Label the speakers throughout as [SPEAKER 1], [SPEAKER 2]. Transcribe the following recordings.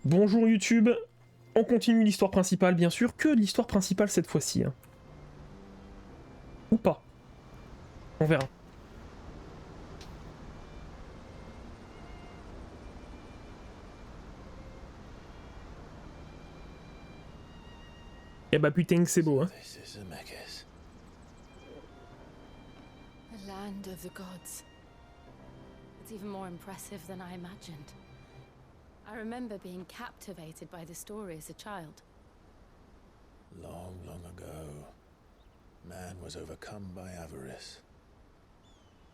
[SPEAKER 1] Bonjour YouTube, on continue l'histoire principale, bien sûr, que l'histoire principale cette fois-ci. Hein. Ou pas. On verra. Eh bah putain que c'est beau, hein.
[SPEAKER 2] This is Dzemekys.
[SPEAKER 3] The land of the gods. It's even more impressive than I imagined. I remember being captivated by the story as a child.
[SPEAKER 2] Long, long ago, man was overcome by avarice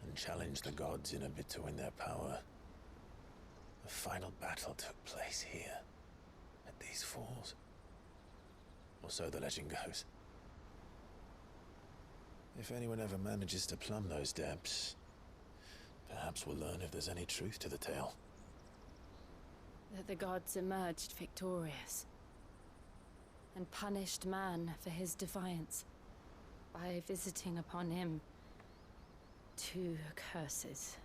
[SPEAKER 2] and challenged the gods in a bid to win their power. The final battle took place here, at these falls. Or so the legend goes. If anyone ever manages to plumb those depths, perhaps we'll learn if there's any truth to the tale.
[SPEAKER 3] That the gods emerged victorious and punished man for his defiance by visiting upon him 2 curses.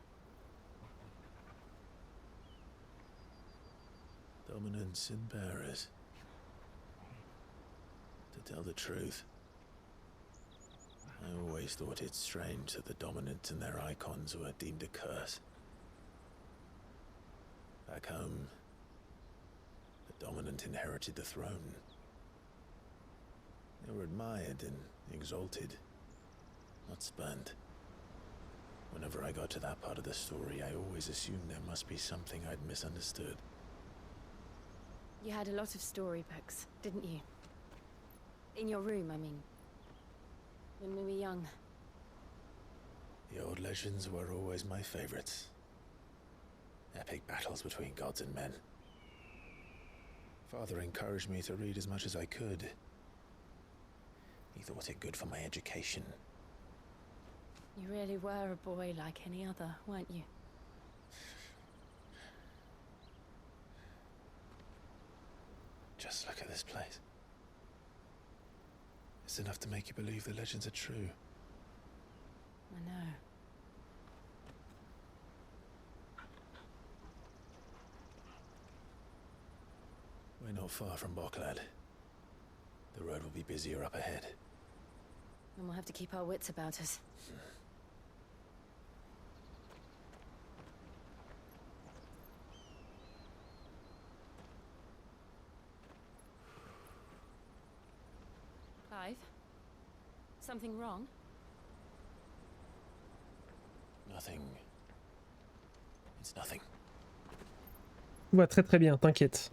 [SPEAKER 2] Dominant sin bearers. To tell the truth, I always thought it strange that the dominant and their icons were deemed a curse. Back home, the dominant inherited the throne. They were admired and exalted, not spurned. Whenever I got to that part of the story, I always assumed there must be something I'd misunderstood.
[SPEAKER 3] You had a lot of storybooks, didn't you? In your room, I mean. When we were young.
[SPEAKER 2] The old legends were always my favorites. Epic battles between gods and men. Father encouraged me to read as much as I could. He thought it good for my education.
[SPEAKER 3] You really were a boy like any other, weren't you?
[SPEAKER 2] Just look at this place. It's enough to make you believe the legends are true.
[SPEAKER 3] I know.
[SPEAKER 2] We're not far from Boklad. The road will be busier up ahead.
[SPEAKER 3] And we'll have to keep our wits about us. Clive? Something wrong?
[SPEAKER 2] Nothing. It's nothing.
[SPEAKER 1] Tout va très très bien, t'inquiète.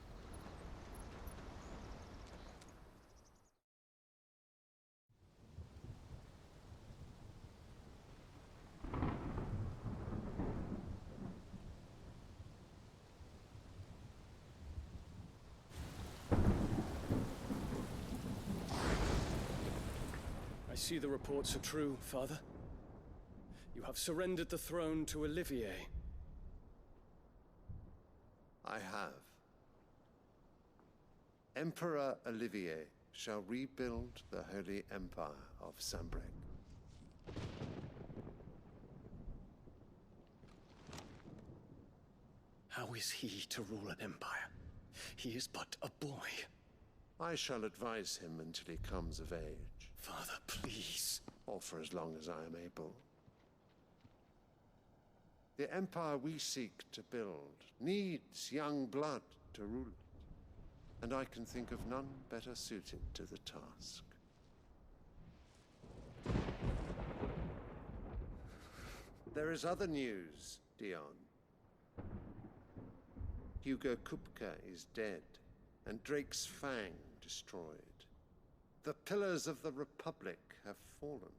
[SPEAKER 4] I see the reports are true, Father. You have surrendered the throne to Olivier.
[SPEAKER 5] I have. Emperor Olivier shall rebuild the Holy Empire of Sambrec.
[SPEAKER 4] How is he to rule an empire? He is but a boy.
[SPEAKER 5] I shall advise him until he comes of age,
[SPEAKER 4] Father, please.
[SPEAKER 5] or for as long as I am able. The empire we seek to build needs young blood to rule it, and I can think of none better suited to the task. There is other news, Dion. Hugo Kupka is dead, and Drake's Fang destroyed. The pillars of the Republic have fallen.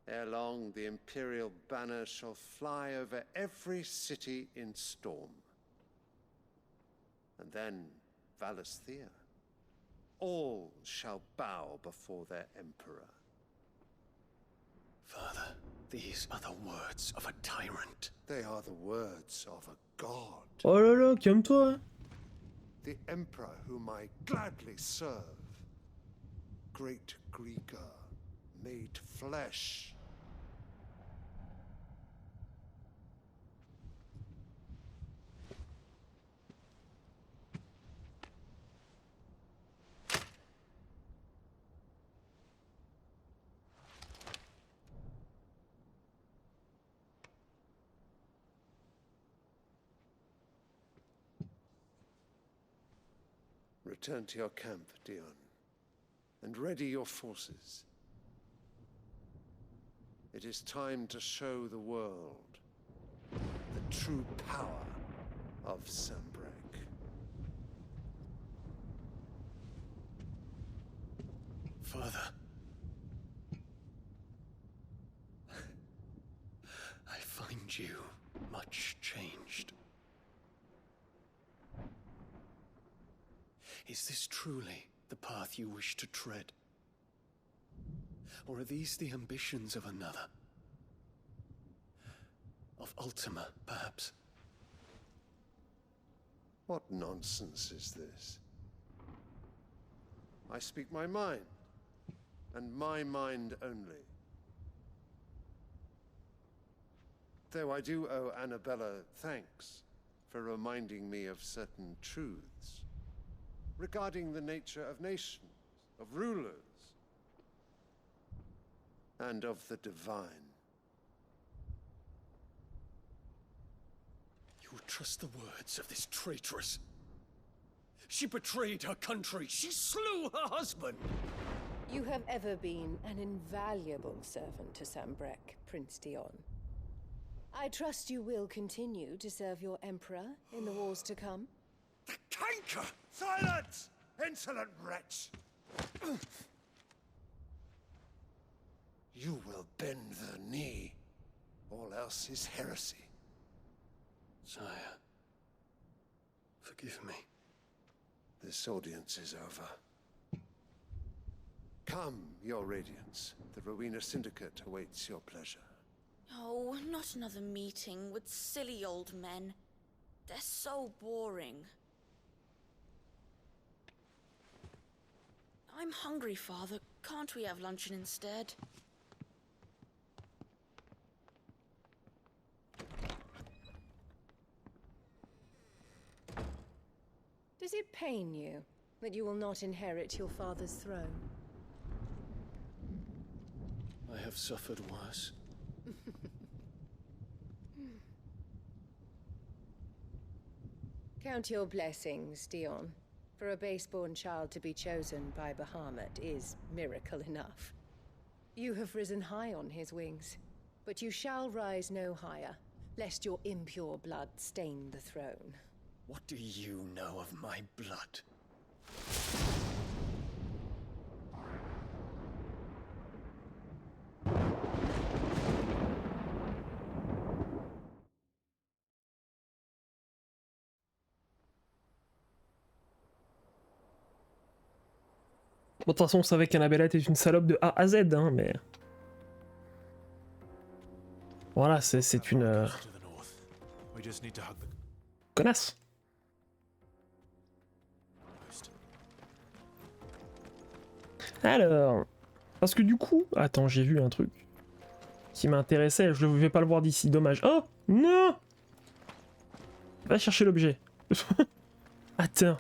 [SPEAKER 5] Ere long, the Imperial banner shall fly over every city in Storm. And then Valisthea. All shall bow before their Emperor.
[SPEAKER 4] Father, these are the words of a tyrant.
[SPEAKER 5] They are the words of a god.
[SPEAKER 1] Oh là là, calme-toi.
[SPEAKER 5] The Emperor whom I gladly serve. Great Greeker, made flesh. Return to your camp, Dion, and ready your forces. It is time to show the world the true power of Sanbreque.
[SPEAKER 4] Father. I find you much changed. Is this truly the path you wish to tread? Or are these the ambitions of another? Of Ultima, perhaps?
[SPEAKER 5] What nonsense is this? I speak my mind, and my mind only. Though I do owe Annabella thanks for reminding me of certain truths regarding the nature of nations, of rulers, and of the divine.
[SPEAKER 4] You would trust the words of this traitress? She betrayed her country. She slew her husband.
[SPEAKER 6] You have ever been an invaluable servant to Sanbreque, Prince Dion. I trust you will continue to serve your Emperor in the wars to come.
[SPEAKER 5] The canker! Silence! Insolent wretch! You will bend the knee. All else is heresy.
[SPEAKER 4] Sire, forgive me.
[SPEAKER 5] This audience is over. Come, your Radiance. The Rowena Syndicate awaits your pleasure.
[SPEAKER 7] Oh, not another meeting with silly old men. They're so boring. I'm hungry, Father. Can't we have luncheon instead?
[SPEAKER 6] Does it pain you that you will not inherit your father's throne?
[SPEAKER 4] I have suffered worse.
[SPEAKER 6] Count your blessings, Dion. For a base-born child to be chosen by Bahamut is miracle enough. You have risen high on his wings, but you shall rise no higher, lest your impure blood stain the throne.
[SPEAKER 4] What do you know of my blood?
[SPEAKER 1] Bon, de toute façon, on savait qu'Annabella était une salope de A à Z, hein, mais... Voilà, c'est une... connasse. Alors... Parce que du coup... Attends, j'ai vu un truc qui m'intéressait, je ne vais pas le voir d'ici, dommage. Oh non! Va chercher l'objet. Attends.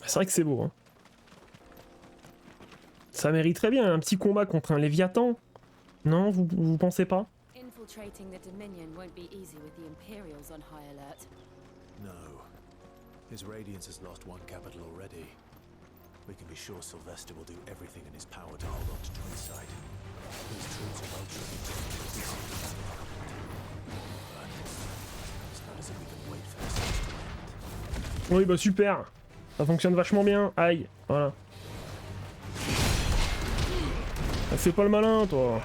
[SPEAKER 1] C'est vrai que c'est beau, hein. Ça mériterait bien un petit combat contre un Léviathan. Non, vous pensez pas?
[SPEAKER 3] Infiltrating the Dominion won't be easy with the Imperials on high alert.
[SPEAKER 2] No. His Radiance has lost one capital already. We can be sure Sylvester will do everything in his power to hold on to Twinside. His troops are well trained to but it's not as if we can wait for this to end.
[SPEAKER 1] Oui, bah super. Ça fonctionne vachement bien. Aïe, voilà. Fais pas le malin, toi.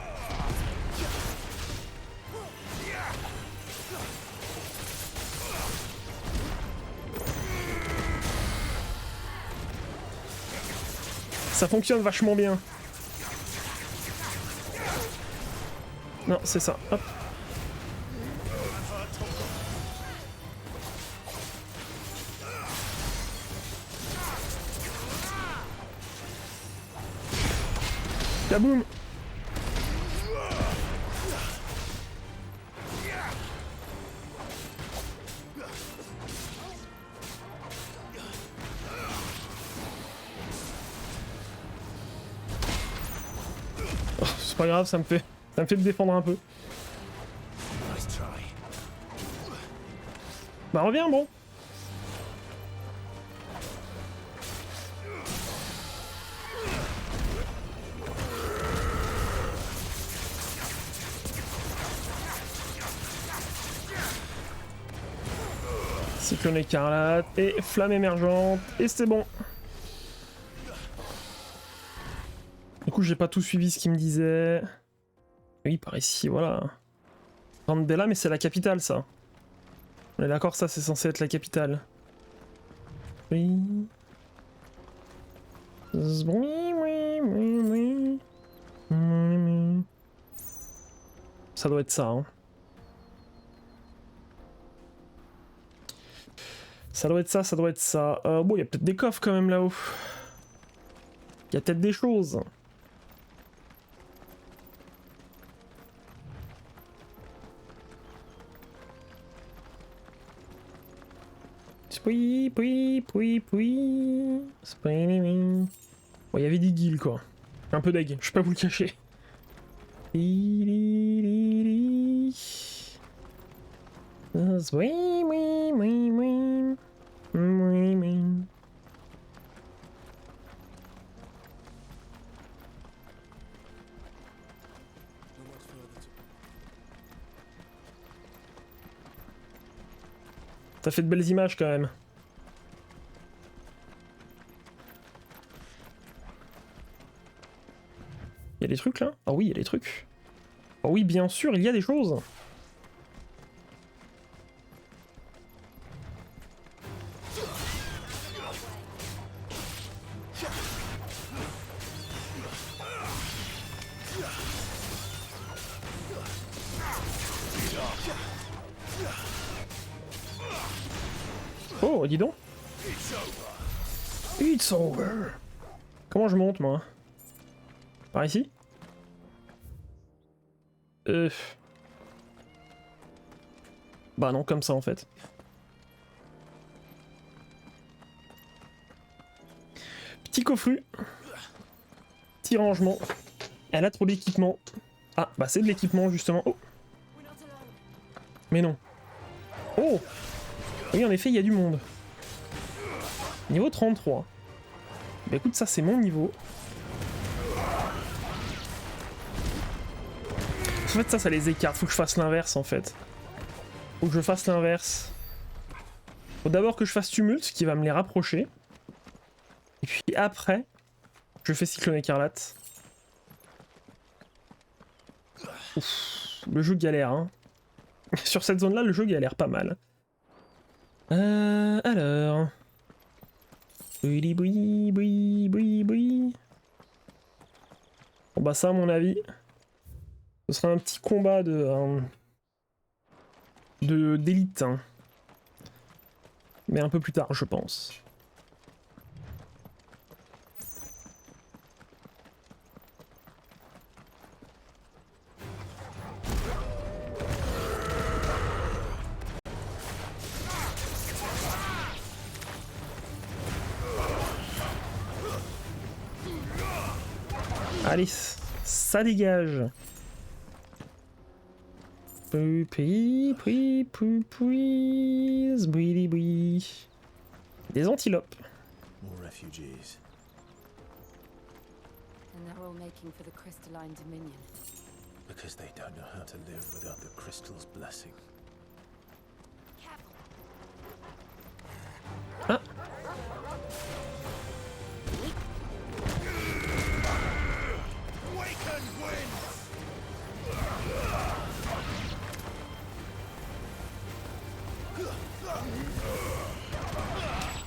[SPEAKER 1] Ça fonctionne vachement bien. Non, c'est ça. Hop. Kaboum! Oh, c'est pas grave, ça me fait me défendre un peu.
[SPEAKER 2] Nice try.
[SPEAKER 1] Bah reviens, bon. Cyclone écarlate et flamme émergente, et c'est bon. Du coup, j'ai pas tout suivi ce qu'il me disait. Oui, par ici, voilà. Grande Bella, mais c'est la capitale, ça. On est d'accord, ça, c'est censé être la capitale. Oui. Ça doit être ça, hein. Ça doit être ça, ça doit être ça. Bon, il y a peut-être des coffres quand même là-haut. Il y a peut-être des choses. Puis. Bon, il y avait des guilds quoi. Un peu d'aigle, je vais pas vous le cacher. Ça fait de belles images quand même. Il y a des trucs là? Ah oui, il y a des trucs. Ah oui, bien sûr, il y a des choses. Oh, dis donc. It's over. Comment je monte, moi? Par ici? Bah non, comme ça, en fait. Petit coffre. Petit rangement. Elle a trop d'équipement. Ah, bah c'est de l'équipement, justement. Oh. Mais non. Oh. Oui, en effet, il y a du monde. Niveau 33. Bah écoute, ça c'est mon niveau. En fait, ça les écarte. Faut que je fasse l'inverse, en fait. Faut que je fasse l'inverse. Faut d'abord que je fasse tumulte, qui va me les rapprocher. Et puis après, je fais cyclone écarlate. Ouf, le jeu galère, hein. Sur cette zone-là, le jeu galère pas mal. Alors... Bon bah ça, à mon avis, ce sera un petit combat d'élite, hein. Mais un peu plus tard, je pense. Allez, ça dégage. Des antilopes.
[SPEAKER 2] More refugees.
[SPEAKER 3] And they're all making for the crystalline dominion.
[SPEAKER 2] Because they don't know how to live without the crystal's blessing.
[SPEAKER 1] Ah.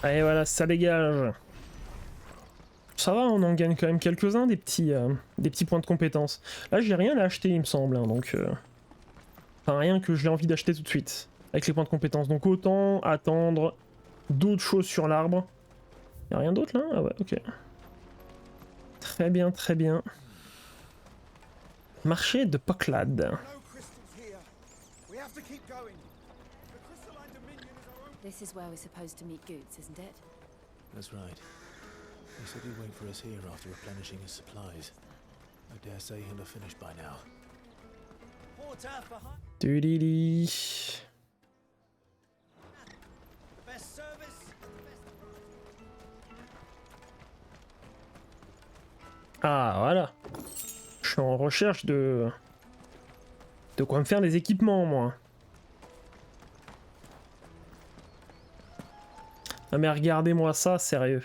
[SPEAKER 1] Allez voilà, ça dégage. Ça va, on en gagne quand même quelques-uns des petits points de compétence. Là j'ai rien à acheter il me semble, hein, donc... Enfin rien que j'ai envie d'acheter tout de suite, avec les points de compétence. Donc autant attendre d'autres choses sur l'arbre. Y'a rien d'autre là? Ah ouais, ok. Très bien, très bien. Marché de Poclade.
[SPEAKER 3] This is where we're supposed to meet Goots, isn't it?
[SPEAKER 2] That's right. He said he'd wait for us here after replenishing his supplies. I dare say he'll have finished by now.
[SPEAKER 1] Ah, voilà. Je suis en recherche de... De quoi me faire des équipements, moi. Ah mais regardez-moi ça, sérieux.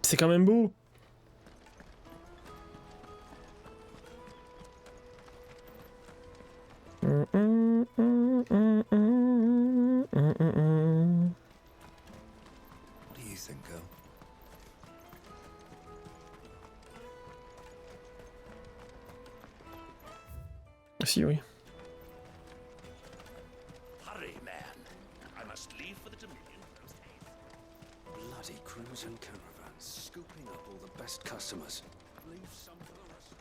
[SPEAKER 1] C'est quand même beau.
[SPEAKER 2] What do you think, girl?
[SPEAKER 1] Si, oui.
[SPEAKER 4] Hurry, man. I must leave for the Dominion post haste.
[SPEAKER 8] Bloody crews and caravans, scooping up all the best customers.
[SPEAKER 4] Leave some for the rest.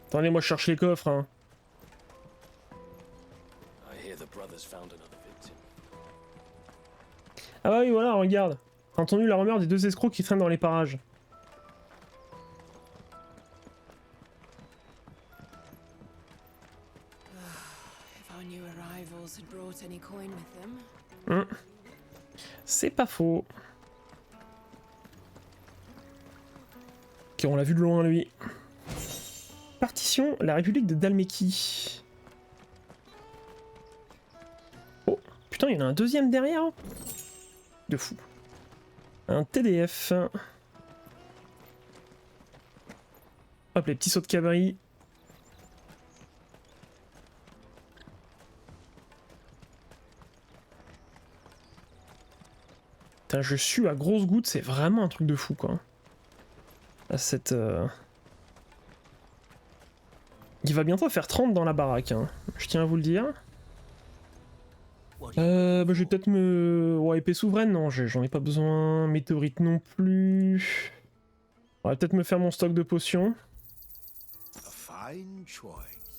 [SPEAKER 1] Attendez, moi je cherche les coffres, hein.
[SPEAKER 8] I hear the brothers found another victim.
[SPEAKER 1] Ah bah oui, voilà, regarde. T'as entendu la rumeur des deux escrocs qui traînent dans les parages.
[SPEAKER 3] If our new arrivals had brought any coin with them.
[SPEAKER 1] C'est pas faux. Ok, on l'a vu de loin, lui. Partition, la République de Dzemekys. Oh, putain, il y en a un deuxième derrière. De fou. Un TDF. Hop, les petits sauts de cabri. Putain, je suis à grosses gouttes, c'est vraiment un truc de fou, quoi. À cette... Il va bientôt faire 30 dans la baraque, hein. Je tiens à vous le dire. Bah, je vais peut-être me... Ouais, épée souveraine, non, j'en ai pas besoin. Météorite non plus. On va peut-être me faire mon stock de potions.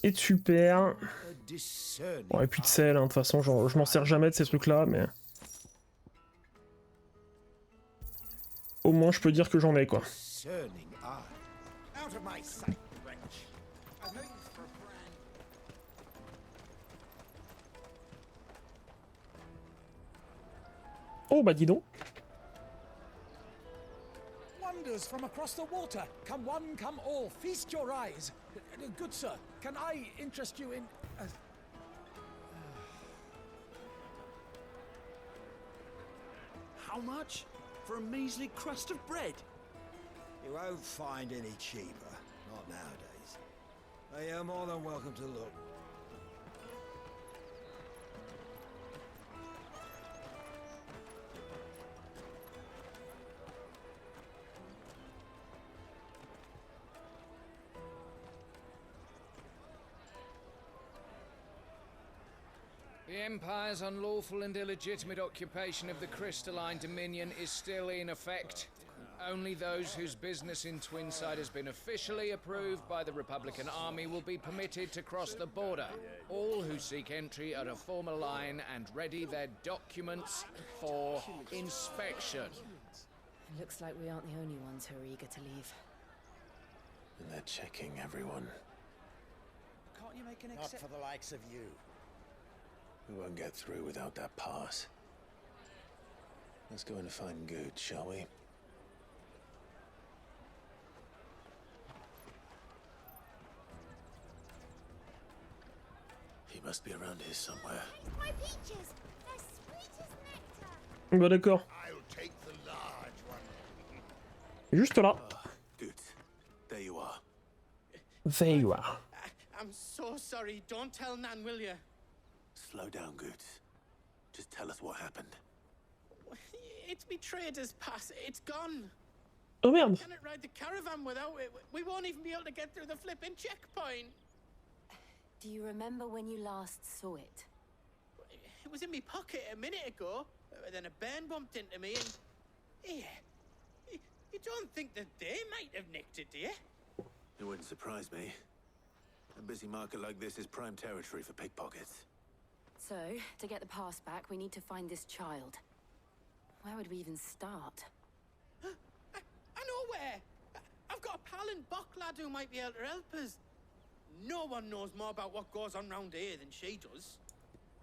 [SPEAKER 1] Et de super. Ouais, et puis de sel, hein, de toute façon, genre, je m'en sers jamais de ces trucs-là, mais... Au moins, je peux dire que j'en ai, quoi. Oh, bah dis donc.
[SPEAKER 9] Wonders from across the water. Come one, come all. Feast your eyes. Good sir, can I interest you in...
[SPEAKER 4] How much? For a measly crust of bread?
[SPEAKER 10] You won't find any cheaper. Not nowadays. But you're more than welcome to look.
[SPEAKER 9] The Empire's unlawful and illegitimate occupation of the crystalline dominion is still in effect. Only those whose business in Twinside has been officially approved by the Republican Army will be permitted to cross the border. All who seek entry are to form a line and ready their documents for inspection.
[SPEAKER 3] It looks like we aren't the only ones who are eager to leave.
[SPEAKER 2] And they're checking everyone.
[SPEAKER 9] Can't you make an
[SPEAKER 10] Not for the likes of you.
[SPEAKER 2] We won't get through without that pass. Let's go and find Good, shall we? He must be around here somewhere.
[SPEAKER 11] My peaches! They're sweet as nectar!
[SPEAKER 1] Bah d'accord.
[SPEAKER 10] I'll take the large one.
[SPEAKER 1] Juste là.
[SPEAKER 2] Good. There you are.
[SPEAKER 1] There you are.
[SPEAKER 12] I'm so sorry. Don't tell Nan, will you?
[SPEAKER 2] Slow down, Good. Just tell us what happened.
[SPEAKER 12] It's me trader's pass. It's gone.
[SPEAKER 1] Oh merde.
[SPEAKER 12] Can't ride the caravan without it. We won't even be able to get through the flipping checkpoint.
[SPEAKER 3] Do you remember when you last saw it?
[SPEAKER 12] It was in my pocket a minute ago. Then a bairn bumped into me and... Here. You don't think that they might have nicked it, do you?
[SPEAKER 2] It wouldn't surprise me. A busy market like this is prime territory for pickpockets.
[SPEAKER 3] So, to get the pass back, we need to find this child. Where would we even start?
[SPEAKER 12] I know where! I've got a pal in Bock lad who might be able to help us. No one knows more about what goes on round here than she does.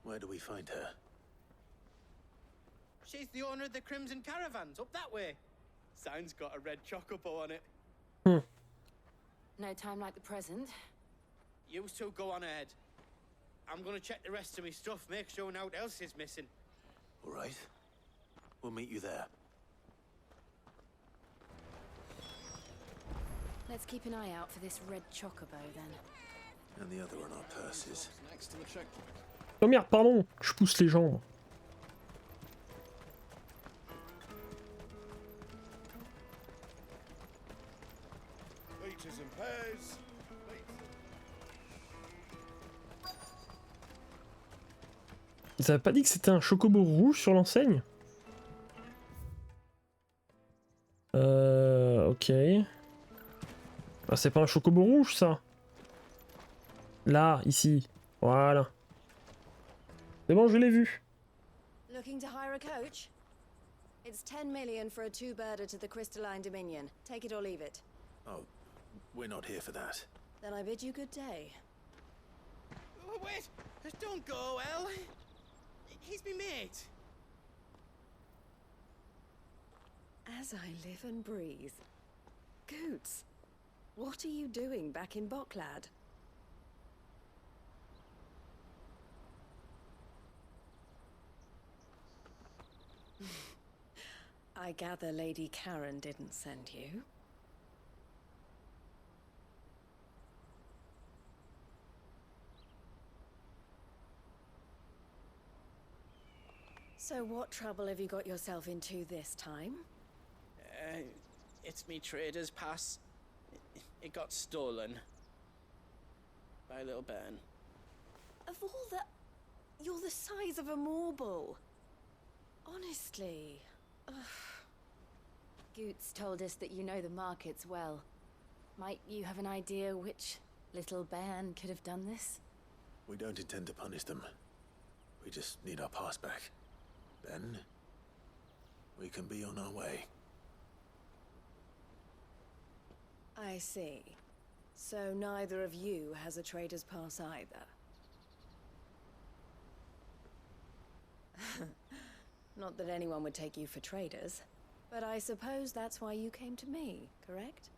[SPEAKER 2] Where do we find her?
[SPEAKER 12] She's the owner of the Crimson Caravans, up that way. Sign's got a red chocobo on it.
[SPEAKER 3] No time like the present.
[SPEAKER 12] You two go on ahead. I'm gonna check the rest of my stuff, make sure no one else is missing.
[SPEAKER 2] All right. We'll meet you there.
[SPEAKER 3] Let's keep an eye out for this red chocobo then.
[SPEAKER 2] And the other on our purses.
[SPEAKER 8] Next to the checkpoint.
[SPEAKER 1] Oh merde, pardon, je pousse les gens.
[SPEAKER 5] Waiters and pairs.
[SPEAKER 1] Ils avaient pas dit que c'était un chocobo rouge sur l'enseigne? Ok. Ah, c'est pas un chocobo rouge ça? Là, ici. Voilà. C'est bon, je l'ai vu.
[SPEAKER 6] Looking to hire a coach? It's 10 million for a two-birder to the Crystalline Dominion. Take it or leave it.
[SPEAKER 2] Oh, we're not here for that.
[SPEAKER 6] Then I bid you good day.
[SPEAKER 12] Oh, wait! Don't go, El. He's me mate.
[SPEAKER 6] As I live and breathe. Goots, what are you doing back in Bocklad? I gather Lady Karen didn't send you. So what trouble have you got yourself into this time?
[SPEAKER 12] It's me trader's pass. It got stolen. By a little bairn.
[SPEAKER 6] Of all the... You're the size of a marble. Honestly. Ugh.
[SPEAKER 3] Goots told us that you know the markets well. Might you have an idea which little bairn could have done this?
[SPEAKER 2] We don't intend to punish them. We just need our pass back. Then, we can be on our way.
[SPEAKER 6] I see. So neither of you has a trader's pass either. Not that anyone would take you for traders, but I suppose that's why you came to me, correct?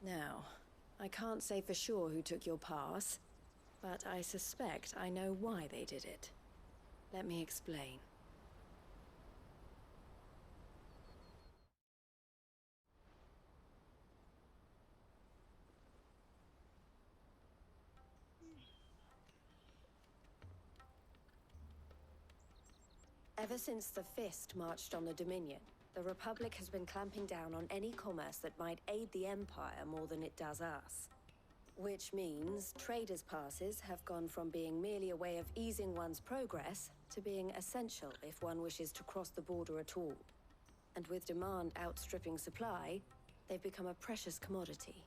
[SPEAKER 6] Now, I can't say for sure who took your pass, but I suspect I know why they did it. Let me explain. Ever since the Fist marched on the Dominion, the Republic has been clamping down on any commerce that might aid the Empire more than it does us. Which means traders' passes have gone from being merely a way of easing one's progress to being essential if one wishes to cross the border at all. And with demand outstripping supply, they've become a precious commodity,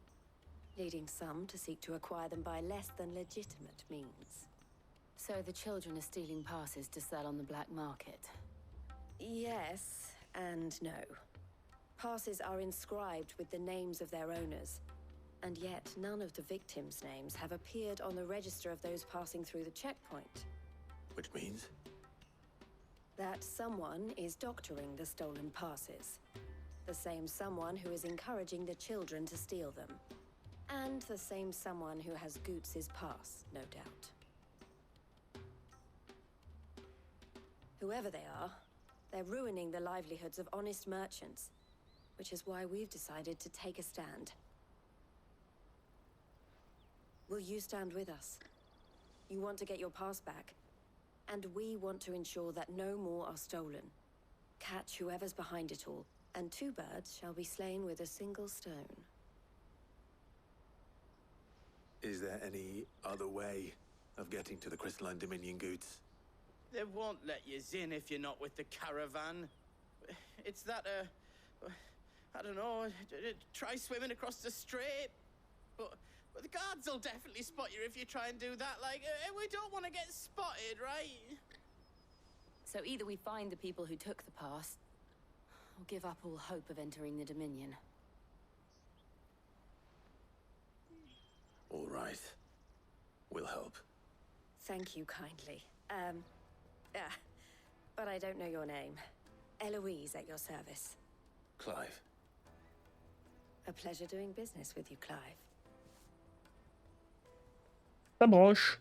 [SPEAKER 6] leading some to seek to acquire them by less than legitimate means.
[SPEAKER 3] So the children are stealing passes to sell on the black market?
[SPEAKER 6] Yes and no. Passes are inscribed with the names of their owners, and yet none of the victims' names have appeared on the register of those passing through the checkpoint.
[SPEAKER 2] Which means?
[SPEAKER 6] That someone is doctoring the stolen passes. The same someone who is encouraging the children to steal them. And the same someone who has Goots' pass, no doubt. Whoever they are, they're ruining the livelihoods of honest merchants, which is why we've decided to take a stand. Will you stand with us? You want to get your pass back, and we want to ensure that no more are stolen. Catch whoever's behind it all, and two birds shall be slain with a single stone.
[SPEAKER 2] Is there any other way of getting to the Crystalline Dominion, Goots?
[SPEAKER 12] They won't let you in if you're not with the caravan. It's that, I don't know, try swimming across the strait. But the guards will definitely spot you if you try and do that. Like, we don't want to get spotted, right?
[SPEAKER 3] So either we find the people who took the pass, or give up all hope of entering the Dominion.
[SPEAKER 2] All right. We'll help.
[SPEAKER 6] Thank you kindly.
[SPEAKER 13] But I don't know your name. Eloise at your service.
[SPEAKER 2] Clive.
[SPEAKER 13] A pleasure doing business with you, Clive.
[SPEAKER 1] Ça broche.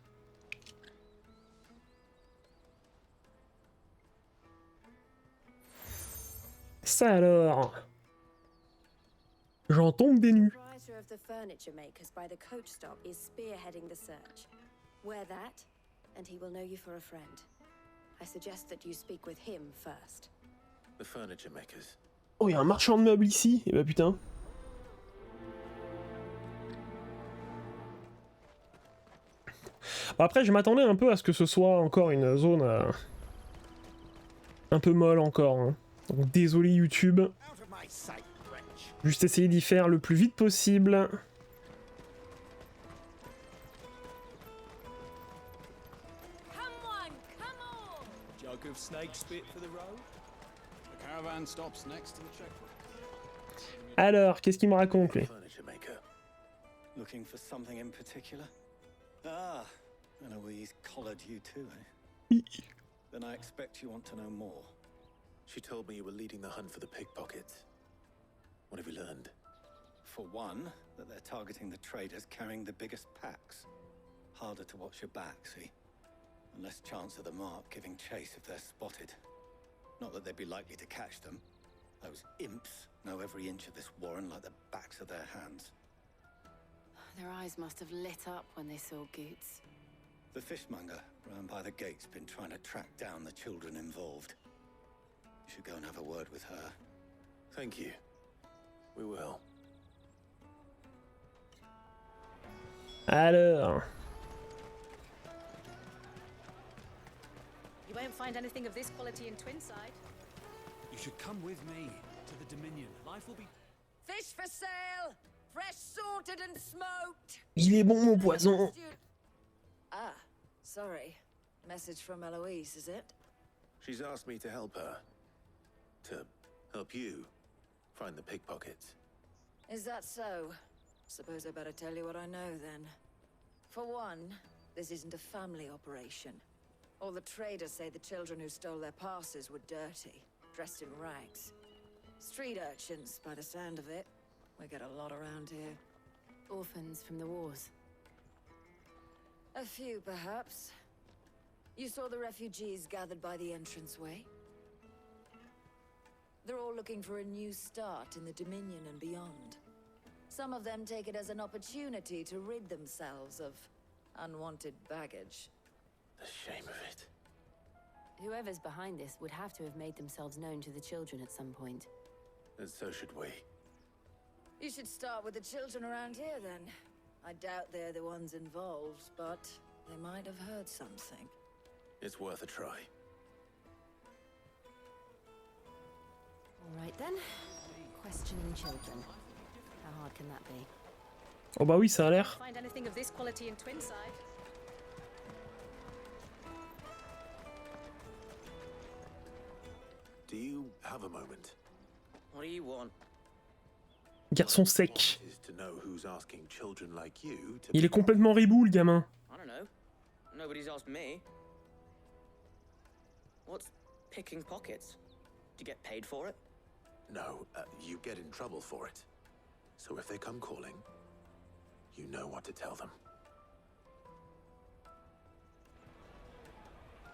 [SPEAKER 1] Ça alors. J'en tombe des nues.
[SPEAKER 13] The proprietor of the furniture makers by the coach stop is spearheading the search. Wear that, and he will know you for a friend. I suggest that you speak with him first.
[SPEAKER 2] The furniture makers.
[SPEAKER 1] Oh, il y a un marchand de meubles ici. Eh bah putain. Bon, après, je m'attendais un peu à ce que ce soit encore une zone un peu molle encore. Hein. Donc désolé YouTube. Juste essayer d'y faire le plus vite possible.
[SPEAKER 8] Jug of snake spit for the road. The caravan stops next to the checkpoint.
[SPEAKER 1] Alors, qu'est-ce qu'il me raconte, lui?
[SPEAKER 14] Looking for something in particular? Ah, Eloise collared you too, eh? Then I expect you want to know more.
[SPEAKER 2] She told me you were leading the hunt for the pickpockets. What have you learned?
[SPEAKER 14] For one, that they're targeting the traders carrying the biggest packs. Harder to watch your back, see? And less chance of the mark giving chase if they're spotted. Not that they'd be likely to catch them. Those imps know every inch of this warren like the backs of their hands.
[SPEAKER 3] Their eyes must have lit up when they saw Goots.
[SPEAKER 14] The fishmonger round by the gate's been trying to track down the children involved. You should go and have a word with her.
[SPEAKER 2] Thank you. We will.
[SPEAKER 1] Alors.
[SPEAKER 15] You won't find anything of this quality in Twinside.
[SPEAKER 8] You should come with me to the Dominion. Life will be...
[SPEAKER 6] Fish for sale! Fresh sorted and smoked!
[SPEAKER 1] Il est bon, mon poisson.
[SPEAKER 6] Ah, sorry. Message from Eloise, is it?
[SPEAKER 2] She's asked me to help her. To help you find the pickpockets.
[SPEAKER 6] Is that so? Suppose I better tell you what I know then. For one, this isn't a family operation. All the traders say the children who stole their passes were dirty, dressed in rags. Street urchins, by the sound of it. We get a lot around here.
[SPEAKER 3] Orphans from the wars.
[SPEAKER 6] A few, perhaps. You saw the refugees gathered by the entranceway? They're all looking for a new start in the Dominion and beyond. Some of them take it as an opportunity to rid themselves of unwanted baggage.
[SPEAKER 2] The shame of it.
[SPEAKER 3] Whoever's behind this would have to have made themselves known to the children at some point.
[SPEAKER 2] And so should we.
[SPEAKER 6] You should start with the children around here, then. I doubt they're the ones involved, but they might have heard something.
[SPEAKER 2] It's worth a try.
[SPEAKER 3] All right then. Questioning children. How hard can that be?
[SPEAKER 1] Oh bah oui, ça a l'air.
[SPEAKER 15] Find anything of this quality in Twinside.
[SPEAKER 2] Do you have a moment?
[SPEAKER 12] What do you want?
[SPEAKER 1] Garçon sec.
[SPEAKER 2] Is to know who's asking children like you to...
[SPEAKER 1] Il est complètement ribou, le gamin.
[SPEAKER 12] I don't know. Nobody's asked me. What's picking pockets? Do you get paid for it?
[SPEAKER 2] No, you get in trouble for it. So if they come calling, you know what to tell them.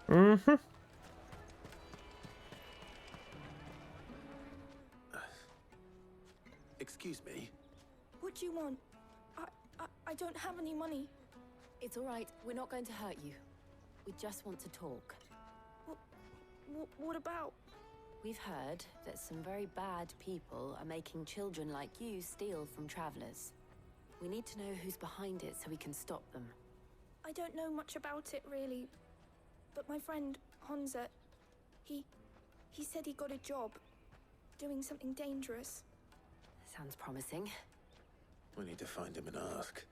[SPEAKER 1] Mm-hmm.
[SPEAKER 2] Excuse me.
[SPEAKER 11] What do you want? I don't have any money.
[SPEAKER 3] It's all right. We're not going to hurt you. We just want to talk.
[SPEAKER 11] What about?
[SPEAKER 3] We've heard that some very bad people are making children like you steal from travelers. We need to know who's behind it so we can stop them.
[SPEAKER 11] I don't know much about it, really. But my friend, Honza, he said he got a job doing something dangerous.
[SPEAKER 3] Sounds promising.
[SPEAKER 2] We need to find him and ask.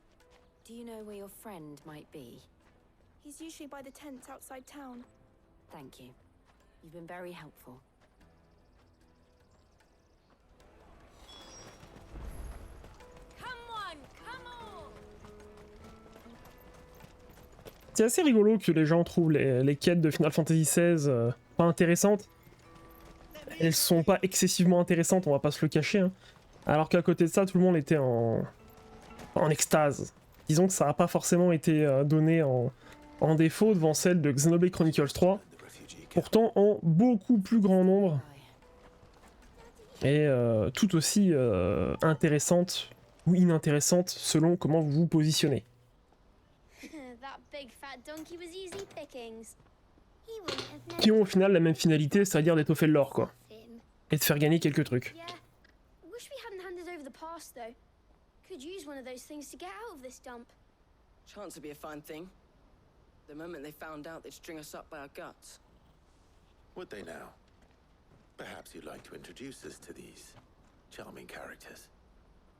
[SPEAKER 3] Do you know where your friend might be?
[SPEAKER 11] He's usually by the tents outside town.
[SPEAKER 3] Thank you. You've been very helpful.
[SPEAKER 6] Come on, come on!
[SPEAKER 1] C'est assez rigolo que les gens trouvent les quêtes de Final Fantasy XVI pas intéressantes. Elles sont pas excessivement intéressantes, on va pas se le cacher. Hein. Alors qu'à côté de ça, tout le monde était en extase. Disons que ça n'a pas forcément été donné en défaut devant celle de Xenoblade Chronicles 3. Pourtant en beaucoup plus grand nombre. Et tout aussi intéressante ou inintéressante selon comment vous vous positionnez. Qui ont au final la même finalité, c'est-à-dire d'étoffer le lore, quoi. Et de faire gagner quelques trucs.
[SPEAKER 12] Chance would be a fine thing. The moment they found out, they'd string us up by our guts.
[SPEAKER 2] Would they now? Perhaps you'd like to introduce us to these charming characters.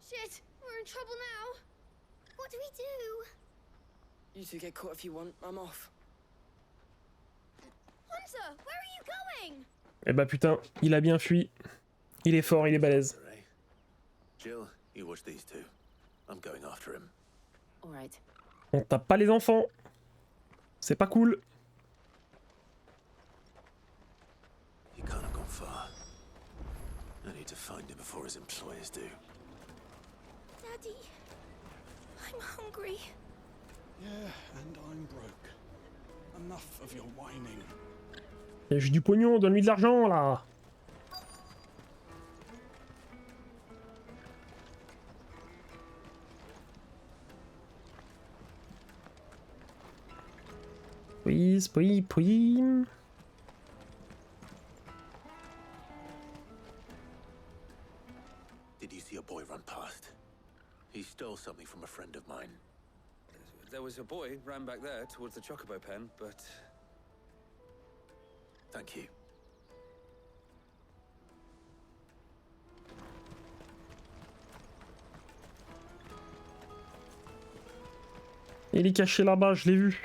[SPEAKER 11] Shit, we're in trouble now. What do we do?
[SPEAKER 12] You two get caught if you want. I'm off.
[SPEAKER 11] Hunter, where are you going?
[SPEAKER 1] Eh bah putain, il a bien fui. Il est fort, il est balèze.
[SPEAKER 2] Jill, you watch these two. I'm going after him.
[SPEAKER 12] All right.
[SPEAKER 1] On tape pas les enfants. C'est pas cool.
[SPEAKER 2] He can't have gone far. I need to find him before his employers do.
[SPEAKER 11] Daddy, I'm hungry.
[SPEAKER 8] Yeah, and I'm broke. Enough of your whining.
[SPEAKER 1] J'ai du pognon, donne-lui de l'argent là. Please, please, please.
[SPEAKER 2] Did you see a boy run past? He stole something from a friend of mine.
[SPEAKER 16] There was a boy ran back there towards the chocobo pen, but...
[SPEAKER 2] Thank you.
[SPEAKER 1] Il est caché là-bas, je l'ai vu.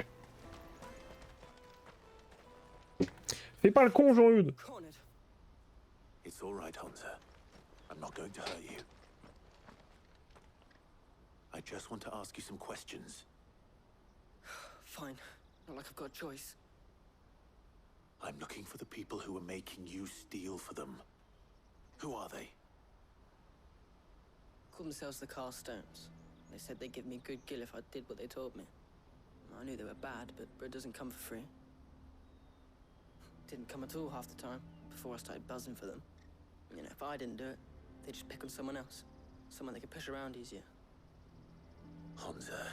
[SPEAKER 1] Fais pas le con, Jean-Eudes.
[SPEAKER 2] It's all right, Hunter. I'm not going to hurt you. I just want to ask you some questions.
[SPEAKER 12] Fine. Not like I've got a choice.
[SPEAKER 2] I'm looking for the people who are making you steal for them. Who are they?
[SPEAKER 12] Called themselves the Carstones. They said they'd give me good gill if I did what they told me. I knew they were bad, but bread doesn't come for free. Didn't come at all half the time, before I started buzzing for them. You know, if I didn't do it, they'd just pick on someone else. Someone they could push around easier.
[SPEAKER 2] Hunter.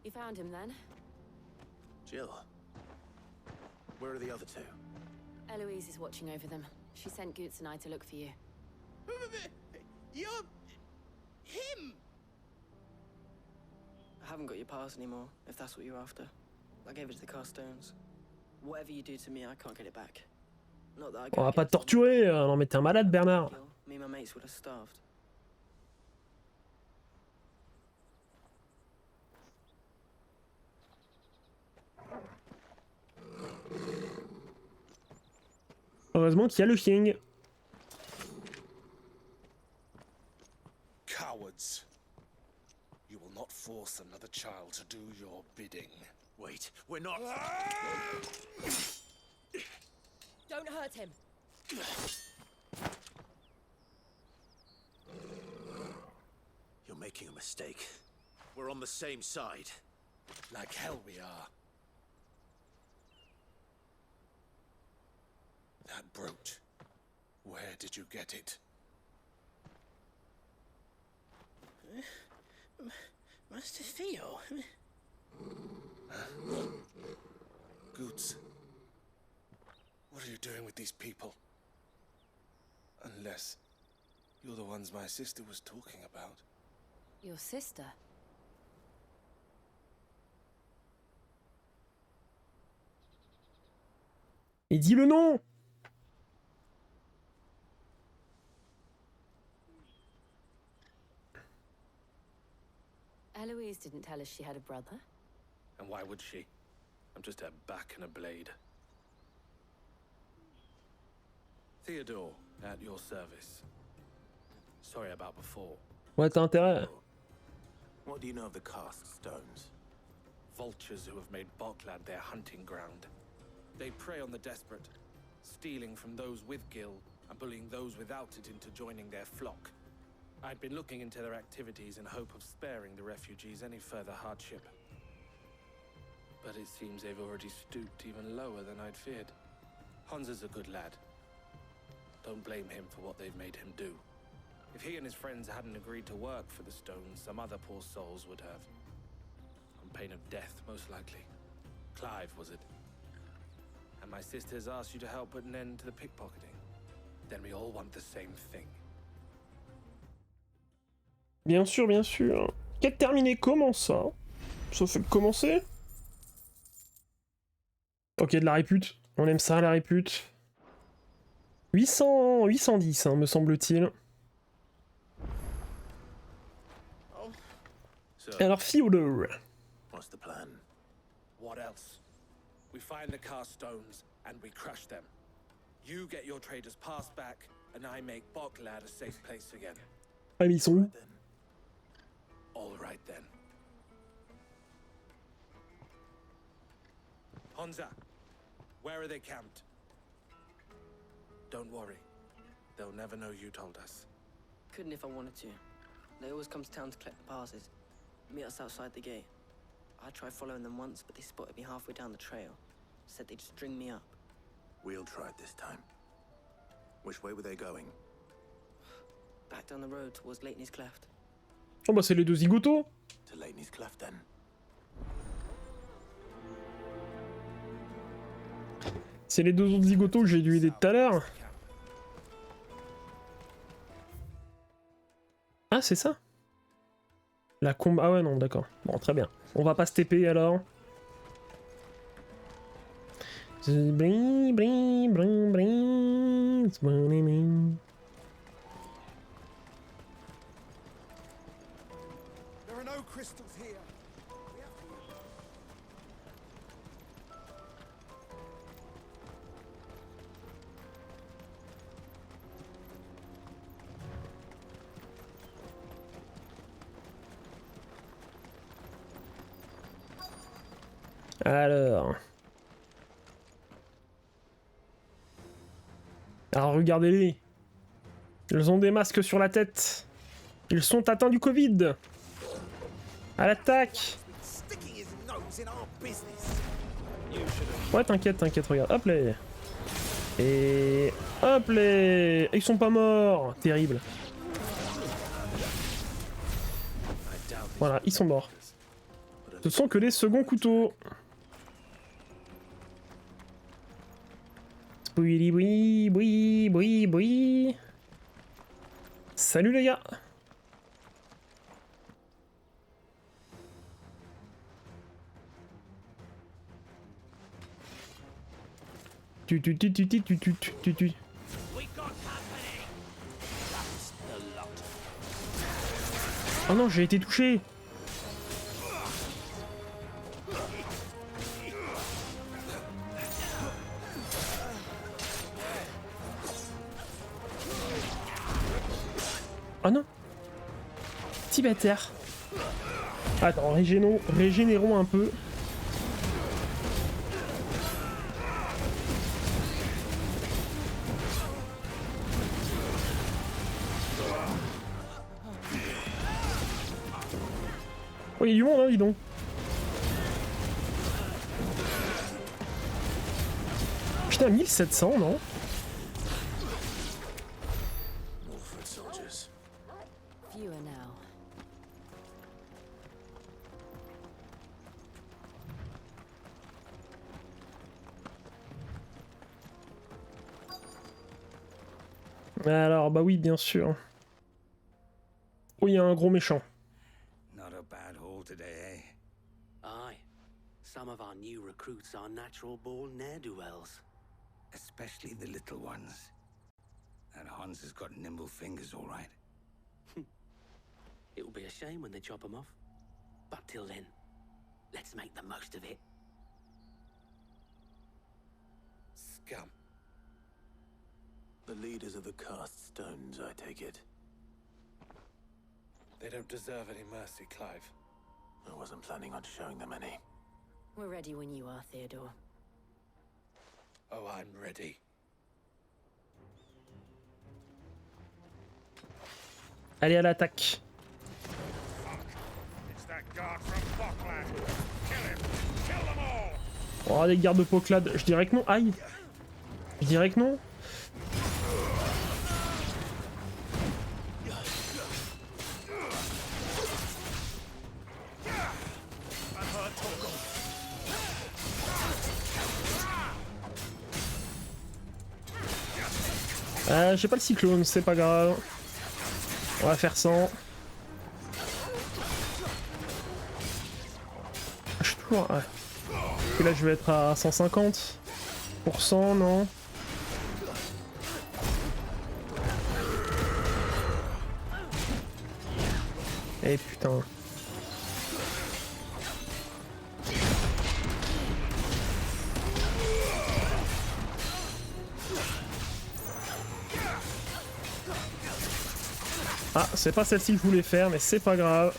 [SPEAKER 3] You found him then?
[SPEAKER 2] Jill. Where are the other two?
[SPEAKER 3] Eloise is watching over them. She sent Goots and I to look for you.
[SPEAKER 12] You're... him! I haven't got your pass anymore, if that's what you're after. I gave it to the Carstones. Whatever you do to me, I can't get it back. Not that I
[SPEAKER 1] On va pas te torturer, non mais t'es un malade, Bernard.
[SPEAKER 12] Me and my mates would have starved.
[SPEAKER 1] Heureusement qu'il y a le King.
[SPEAKER 4] Cowards. You will not force another child to do your bidding.
[SPEAKER 2] Wait, we're not...
[SPEAKER 15] Don't hurt him.
[SPEAKER 2] You're making a mistake. We're on the same side.
[SPEAKER 4] Like hell we are. That brooch. Where did you get it?
[SPEAKER 12] Master Theo.
[SPEAKER 4] Goots. What are you doing with these people? Unless you're the ones my sister was talking about.
[SPEAKER 3] Your sister?
[SPEAKER 1] Et dis le nom.
[SPEAKER 3] Eloise didn't tell us she had a brother.
[SPEAKER 16] And why would she? I'm just her back and a blade. Theodore, at your service. Sorry about before.
[SPEAKER 1] Ouais, t'as intérêt.
[SPEAKER 2] What do you know of the cast stones?
[SPEAKER 16] vultures who have made Boklad their hunting ground. They prey on the desperate, stealing from those with gil and bullying those without it into joining their flock. I'd been looking into their activities in hope of sparing the refugees any further hardship. But it seems they've already stooped even lower than I'd feared. Hansa's a good lad. Don't blame him for what they've made him do. If he and his friends hadn't agreed to work for the stones, some other poor souls would have. On pain of death, most likely. Clive, was it? And my sisters asked you to help put an end to the pickpocketing. Then we all want the same thing.
[SPEAKER 1] Bien sûr, bien sûr. Quête terminée, comment ça? Ça fait que commencer. Ok, de la répute. On aime ça, la répute. 810, hein, me semble-t-il. Alors, Fiodor.
[SPEAKER 16] What's the plan? What else? We find the cast stones and we crush them. You get your traders passed back, and I make Boklad a safe place again.
[SPEAKER 1] Ah, mais ils sont où?
[SPEAKER 16] All right then. Hansa, where are they camped? Don't worry. They'll never know you told us.
[SPEAKER 17] Couldn't if I wanted to. They always come to town to collect the passes. Meet us outside the gate. I tried following them once, but they spotted me halfway down the trail. Said they'd string me up.
[SPEAKER 2] We'll try it this time. Which way were they going?
[SPEAKER 17] Back down the road towards Leighton's Cleft.
[SPEAKER 1] Oh bah c'est les deux zigotos.
[SPEAKER 2] To Leighton's Cleft then.
[SPEAKER 1] C'est les deux autres zigotos que j'ai dû aider tout à l'heure. Ah, c'est ça? La combe... Ah ouais, non, d'accord. Bon, très bien. On va pas se TP, alors. Bring, bring, bring, bring.
[SPEAKER 10] There are no crystals here.
[SPEAKER 1] Alors, regardez-les. Ils ont des masques sur la tête. Ils sont atteints du Covid. À l'attaque. Ouais, t'inquiète, regarde. Hop là. Et hop là. Ils sont pas morts. Terrible. Voilà, ils sont morts. Ce sont que les seconds couteaux. Boui, boui, boui, boui, boui. Salut les gars. Tu. Oh non, j'ai été touché. Oh non. Tibétaire. Attends, régénérons un peu. Oh, il y a du monde, hein, dis donc. Putain, 1700, non? Alors, bah oui, bien sûr. Oh, il y a un gros méchant.
[SPEAKER 10] Not a bad haul today, eh?
[SPEAKER 18] Aye. Some of our new recruits are natural-born ne'er-do-wells.
[SPEAKER 10] Especially the little ones. That Hans has got nimble fingers, all right.
[SPEAKER 18] It will be a shame when they chop them off. But till then, let's make the most of it.
[SPEAKER 16] Scum.
[SPEAKER 2] The leaders of the cast stones, I take it.
[SPEAKER 16] They don't deserve any mercy, Clive.
[SPEAKER 2] I wasn't planning on showing them any.
[SPEAKER 13] We're ready when you are, Theodore.
[SPEAKER 8] Oh, I'm ready.
[SPEAKER 1] Allez à l'attaque. Oh, les gardes de Poclade. Je dirais que non. Aïe. Je dirais que non. J'ai pas le cyclone, c'est pas grave. On va faire 100. Je suis toujours... Ouais. Et là je vais être à 150%, non? Eh putain. Ah, c'est pas celle-ci que je voulais faire, mais c'est pas grave.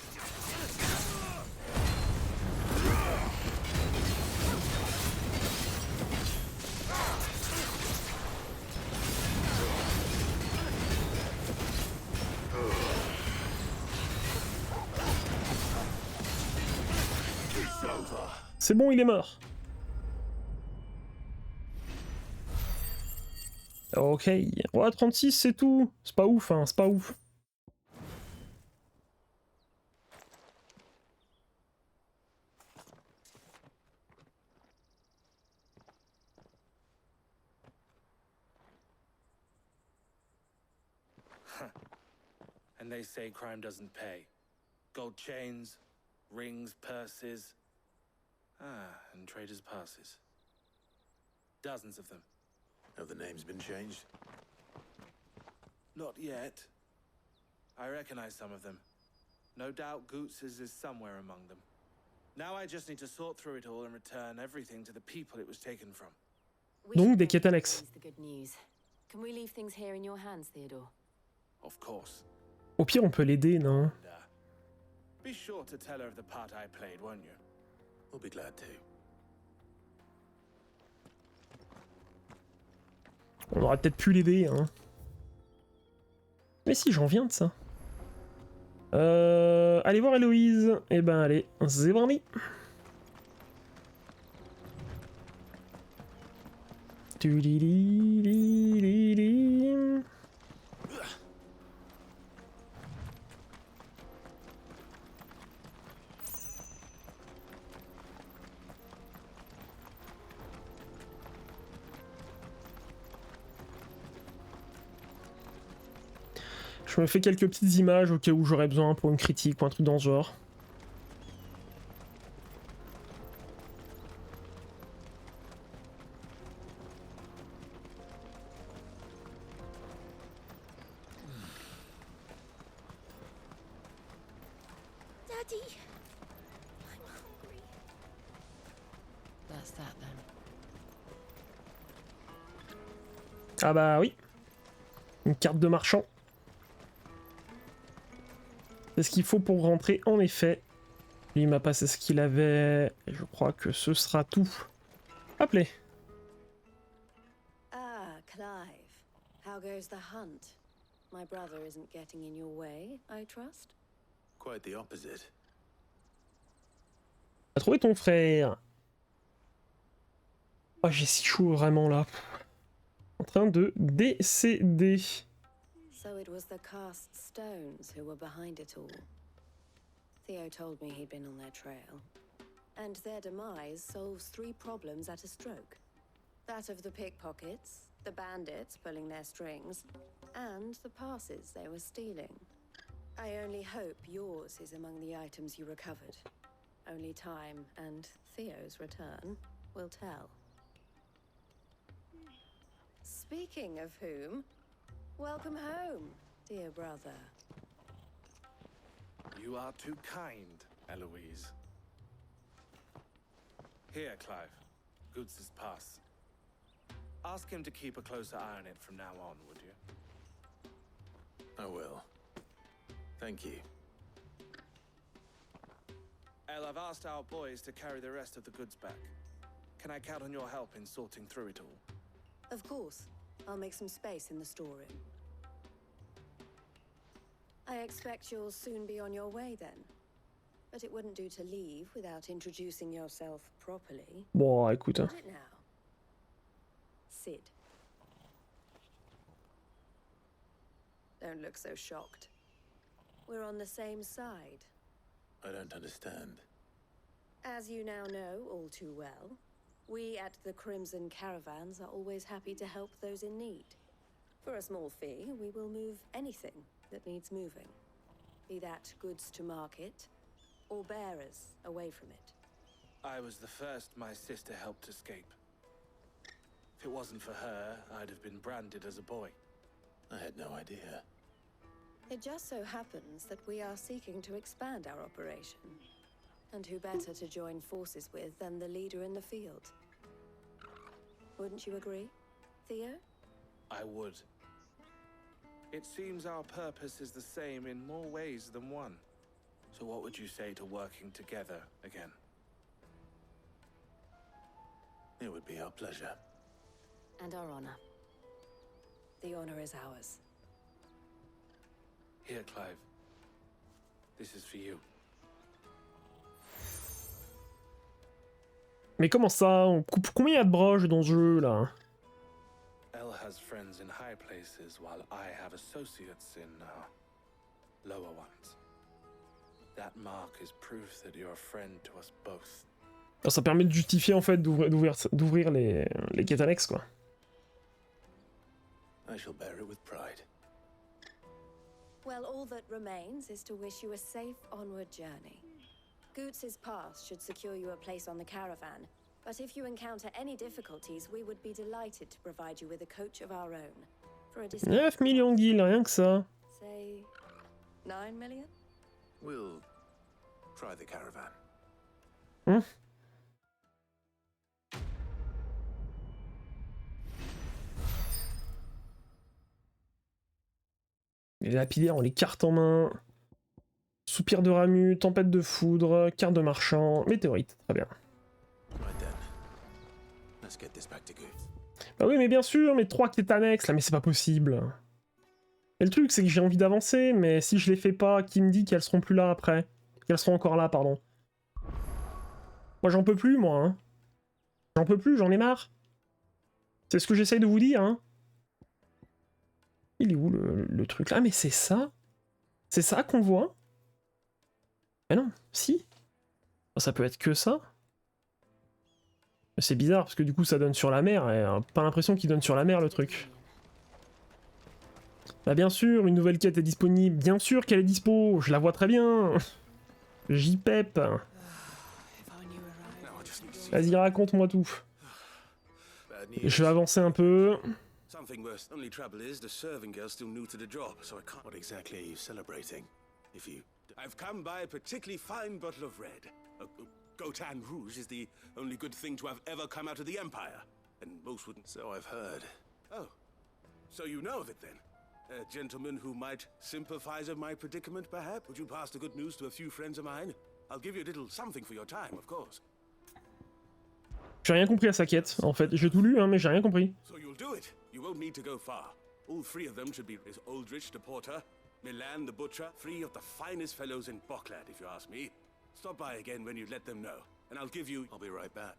[SPEAKER 1] C'est bon, il est mort. Ok. Ouais, 36, c'est tout. C'est pas ouf, hein, c'est pas ouf.
[SPEAKER 16] And they say crime doesn't pay. Gold chains, rings, purses. Ah, and traders' passes. Dozens of them.
[SPEAKER 2] Have the names been changed?
[SPEAKER 16] Not yet. I recognize some of them. No doubt Goots's is somewhere among them. Now I just need to sort through it all and return everything to the people it was taken from.
[SPEAKER 1] Donc des quêtes annexes.
[SPEAKER 13] The good news. Can we leave things here in your hands, Theodore?
[SPEAKER 16] Of course.
[SPEAKER 1] Au pire, on peut l'aider, non?
[SPEAKER 16] Be sure to tell her of the part I played, won't you?
[SPEAKER 2] We'll be glad to.
[SPEAKER 1] On aurait peut-être pu l'aider, hein. Mais si, j'en viens de ça. Allez voir Héloïse. Eh ben allez, c'est parti. Je me fais quelques petites images au cas où j'aurais besoin pour une critique ou un truc dans ce genre.
[SPEAKER 11] Daddy, I'm hungry.
[SPEAKER 13] That's that then.
[SPEAKER 1] Ah bah oui. Une carte de marchand. C'est ce qu'il faut pour rentrer, en effet. Lui, il m'a passé ce qu'il avait. Et je crois que ce sera tout. Appelez.
[SPEAKER 13] Ah, Clive. How goes the hunt? My brother isn't getting in your way, I trust?
[SPEAKER 2] Quite the opposite.
[SPEAKER 1] T'as trouvé ton frère. Oh, j'ai si chaud vraiment là. En train de décéder.
[SPEAKER 13] So it was the cast stones who were behind it all. Theo told me he'd been on their trail. And their demise solves 3 problems at a stroke. That of the pickpockets, the bandits pulling their strings, and the passes they were stealing. I only hope yours is among the items you recovered. Only time and Theo's return will tell. Speaking of whom, welcome home, dear brother.
[SPEAKER 16] You are too kind, Eloise. Here, Clive. Goots's pass. Ask him to keep a closer eye on it from now on, would you?
[SPEAKER 2] I will. Thank you.
[SPEAKER 16] Elle, I've asked our boys to carry the rest of the goods back. Can I count on your help in sorting through it all?
[SPEAKER 13] Of course. I'll make some space in the storeroom. I expect you'll soon be on your way then. But it wouldn't do to leave without introducing yourself properly.
[SPEAKER 1] Bon, écoute.
[SPEAKER 13] Got it now. Sid. Don't look so shocked. We're on the same side.
[SPEAKER 2] I don't understand.
[SPEAKER 13] As you now know all too well, we at the Crimson Caravans are always happy to help those in need. For a small fee, we will move anything that needs moving. Be that goods to market, or bearers away from it.
[SPEAKER 16] I was the first my sister helped escape. If it wasn't for her, I'd have been branded as a boy.
[SPEAKER 2] I had no idea.
[SPEAKER 13] It just so happens that we are seeking to expand our operation. And who better to join forces with than the leader in the field? Wouldn't you agree, Theo?
[SPEAKER 16] I would. It seems our purpose is the same in more ways than one. So what would you say to working together again?
[SPEAKER 2] It would be our pleasure.
[SPEAKER 13] And our honor. The honor is ours.
[SPEAKER 16] Here, Clive. This is for you.
[SPEAKER 1] Mais comment ça? On coupe combien il y a de broches dans ce jeu là?
[SPEAKER 16] Elle has friends in high places while I have associates in lower ones. That mark is proof that you're a friend to us both.
[SPEAKER 1] Alors, ça permet de justifier en fait d'ouvrir les quêtes annexes quoi.
[SPEAKER 2] I shall bear it with pride.
[SPEAKER 13] Well, all that remains is to wish you a safe onward journey. Goots's pass should secure you a place on the caravan, but if you encounter any difficulties, we would be delighted to provide you with a coach of our own. For a
[SPEAKER 1] 9 millions de gil, rien que ça.
[SPEAKER 13] Say 9 million?
[SPEAKER 2] We'll try the caravan.
[SPEAKER 1] Les lapidaires ont les cartes en main. Soupir de Ramu, tempête de foudre, carte de marchand, météorite, très bien. Bah oui mais bien sûr, mais 3 quêtes annexes là, mais c'est pas possible. Et le truc c'est que j'ai envie d'avancer, mais si je les fais pas, qui me dit qu'elles seront plus là après? Qu'elles seront encore là, pardon. Moi j'en peux plus moi, hein. J'en peux plus, j'en ai marre. C'est ce que j'essaye de vous dire, hein. Il est où le truc là? Ah mais c'est ça? C'est ça qu'on voit? Mais non, si. Ça peut être que ça. C'est bizarre parce que du coup ça donne sur la mer et pas l'impression qu'il donne sur la mer le truc. Bah bien sûr, une nouvelle quête est disponible. Bien sûr qu'elle est dispo, je la vois très bien. J'y pep. Vas-y, raconte-moi tout. Je vais avancer un peu.
[SPEAKER 2] Something worse. Only trouble is the serving girl's still new to the job, so I can't. What exactly are you celebrating? If you...
[SPEAKER 4] I've come by a particularly fine bottle of red. Gotan Rouge is the only good thing to have ever come out of the Empire. And most wouldn't.
[SPEAKER 2] So I've heard.
[SPEAKER 4] Oh. So you know of it then? A gentleman who might sympathize with my predicament, perhaps? Would you pass the good news to a few friends of mine? I'll give you a little something for your time, of course.
[SPEAKER 1] J'ai rien compris à sa quête, en fait. J'ai tout lu, hein, mais j'ai rien compris.
[SPEAKER 4] So you'll do it. You won't need to go far. All 3 of them should be Aldrich the Porter, Milan the Butcher, 3 of the finest fellows in Boklad, if you ask me. Stop by again when you let them know, and I'll give you...
[SPEAKER 2] I'll be right back.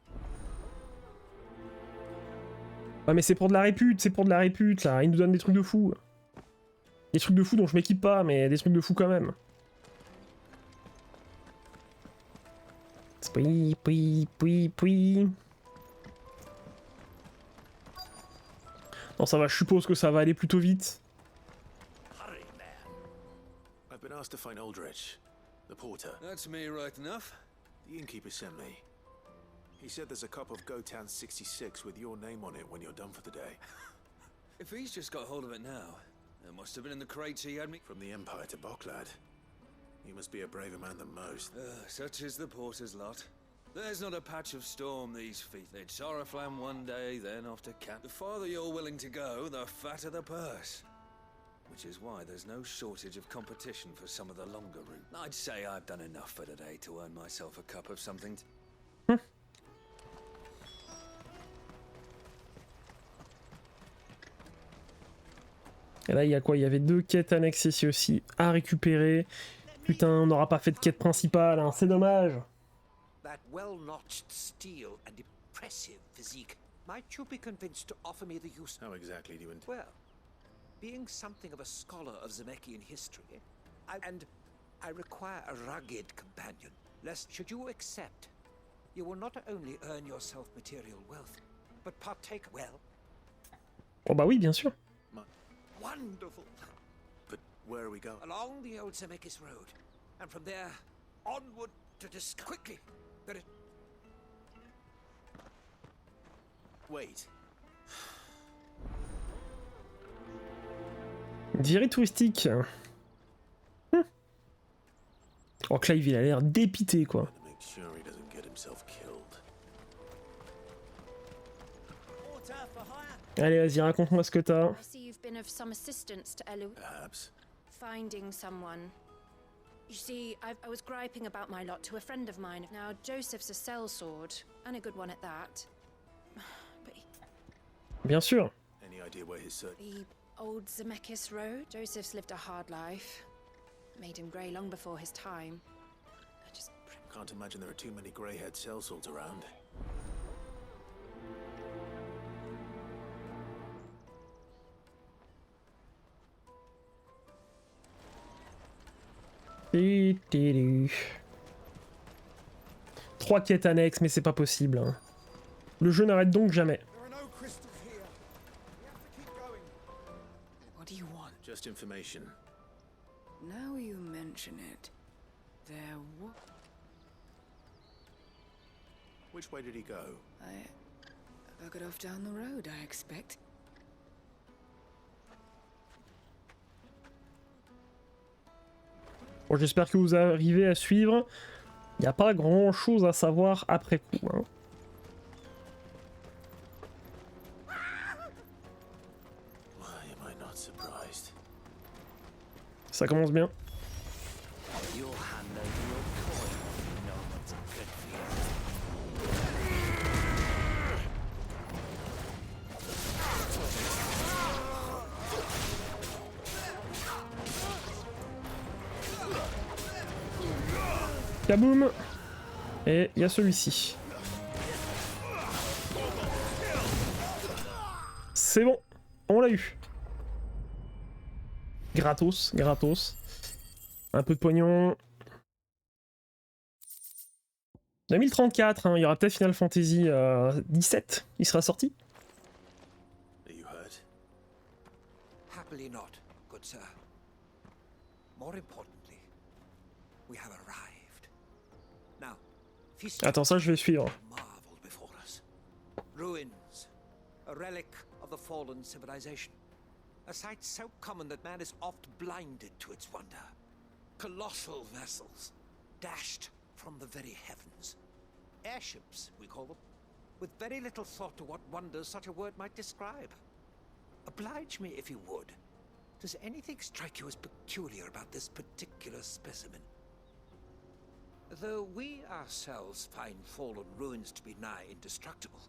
[SPEAKER 1] Ouais mais c'est pour de la répute, là. Ils nous donnent des trucs de fou. Des trucs de fou dont je m'équipe pas, mais des trucs de fou quand même. Puis. Non ça va, je suppose que ça va aller plutôt vite.
[SPEAKER 2] I've been asked to find Aldrich, the porter.
[SPEAKER 8] That's me right enough.
[SPEAKER 2] The innkeeper sent me. He said there's a cup of Gotan 66 with your name on it when you're done for the day.
[SPEAKER 8] If he's just got hold of it now, it must have been in the crates he had me...
[SPEAKER 2] From the Empire to Boklad. You must be a braver man than most.
[SPEAKER 8] Such is the porter's lot. There's not a patch of storm these feet. They'd Sorrowflam one day, then off to Cat. The farther you're willing to go, the fatter the purse.
[SPEAKER 19] which is why there's no shortage of competition for some of the longer route. I'd say I've done enough for today to earn myself a cup of something.
[SPEAKER 1] Et là, il y a quoi? Il y avait 2 quêtes annexes ici aussi à récupérer. Putain, on n'aura pas fait de quête principale, hein. C'est dommage.
[SPEAKER 20] That well-notched steel and impressive physique. Might you be convinced to offer me the use?
[SPEAKER 2] How exactly do you intend?
[SPEAKER 20] Well, being something of a scholar of Dzemekys history, I require a rugged companion. Lest should you accept, you will not only earn yourself material wealth, but partake well.
[SPEAKER 1] Oh bah oui, bien sûr.
[SPEAKER 20] Wonderful.
[SPEAKER 2] But where are we going?
[SPEAKER 20] Along the old Dzemekys road, and from there onward to discover. Quickly,
[SPEAKER 2] Wait.
[SPEAKER 1] Virée touristique. Oh, Clive, il a l'air dépité, quoi.
[SPEAKER 2] Make sure he doesn't get himself killed.
[SPEAKER 1] Allez, vas-y, raconte-moi ce que t'as.
[SPEAKER 3] I see you've been of some assistance to Elu.
[SPEAKER 2] Perhaps.
[SPEAKER 3] Finding someone. You see, I was griping about my lot to a friend of mine. Now, Joseph's a sellsword, and a good one at that. But
[SPEAKER 1] Bien sûr.
[SPEAKER 2] Any idea where his search?
[SPEAKER 3] the old Dzemekys road? Joseph's lived a hard life. Made him grey long before his time. I just
[SPEAKER 2] Can't imagine there are too many grey-haired sellswords around.
[SPEAKER 1] Trois quêtes annexes, mais c'est pas possible, hein. Le jeu n'arrête donc jamais.
[SPEAKER 12] What do you want?
[SPEAKER 2] Just information.
[SPEAKER 12] Now you mention it, there was...
[SPEAKER 2] Which way did he go?
[SPEAKER 12] I got off down the road, I expect.
[SPEAKER 1] Bon, j'espère que vous arrivez à suivre. Il n'y a pas grand chose à savoir après coup, hein.
[SPEAKER 2] Why am I not surprised?
[SPEAKER 1] Ça commence bien.
[SPEAKER 18] You'll hand over your coin. You know what's good for
[SPEAKER 1] Kaboum! Et il y a celui-ci. C'est bon, on l'a eu. Gratos, gratos. Un peu de pognon. 2034, hein, il y aura peut-être Final Fantasy 17 qui sera sorti.
[SPEAKER 2] Are you hurt?
[SPEAKER 20] Happily not, good sir. More importantly, we have arrived. Now, feast
[SPEAKER 1] Attends, ça je vais suivre.
[SPEAKER 20] marvel before us. Ruins, a relic of the fallen civilization. A sight so common that man is oft blinded to its wonder. Colossal vessels, dashed from the very heavens. Airships, we call them, with very little thought to what wonders such a word might describe. Oblige me if you would. Does anything strike you as peculiar about this particular specimen? Though we ourselves find fallen ruins to be nigh indestructible,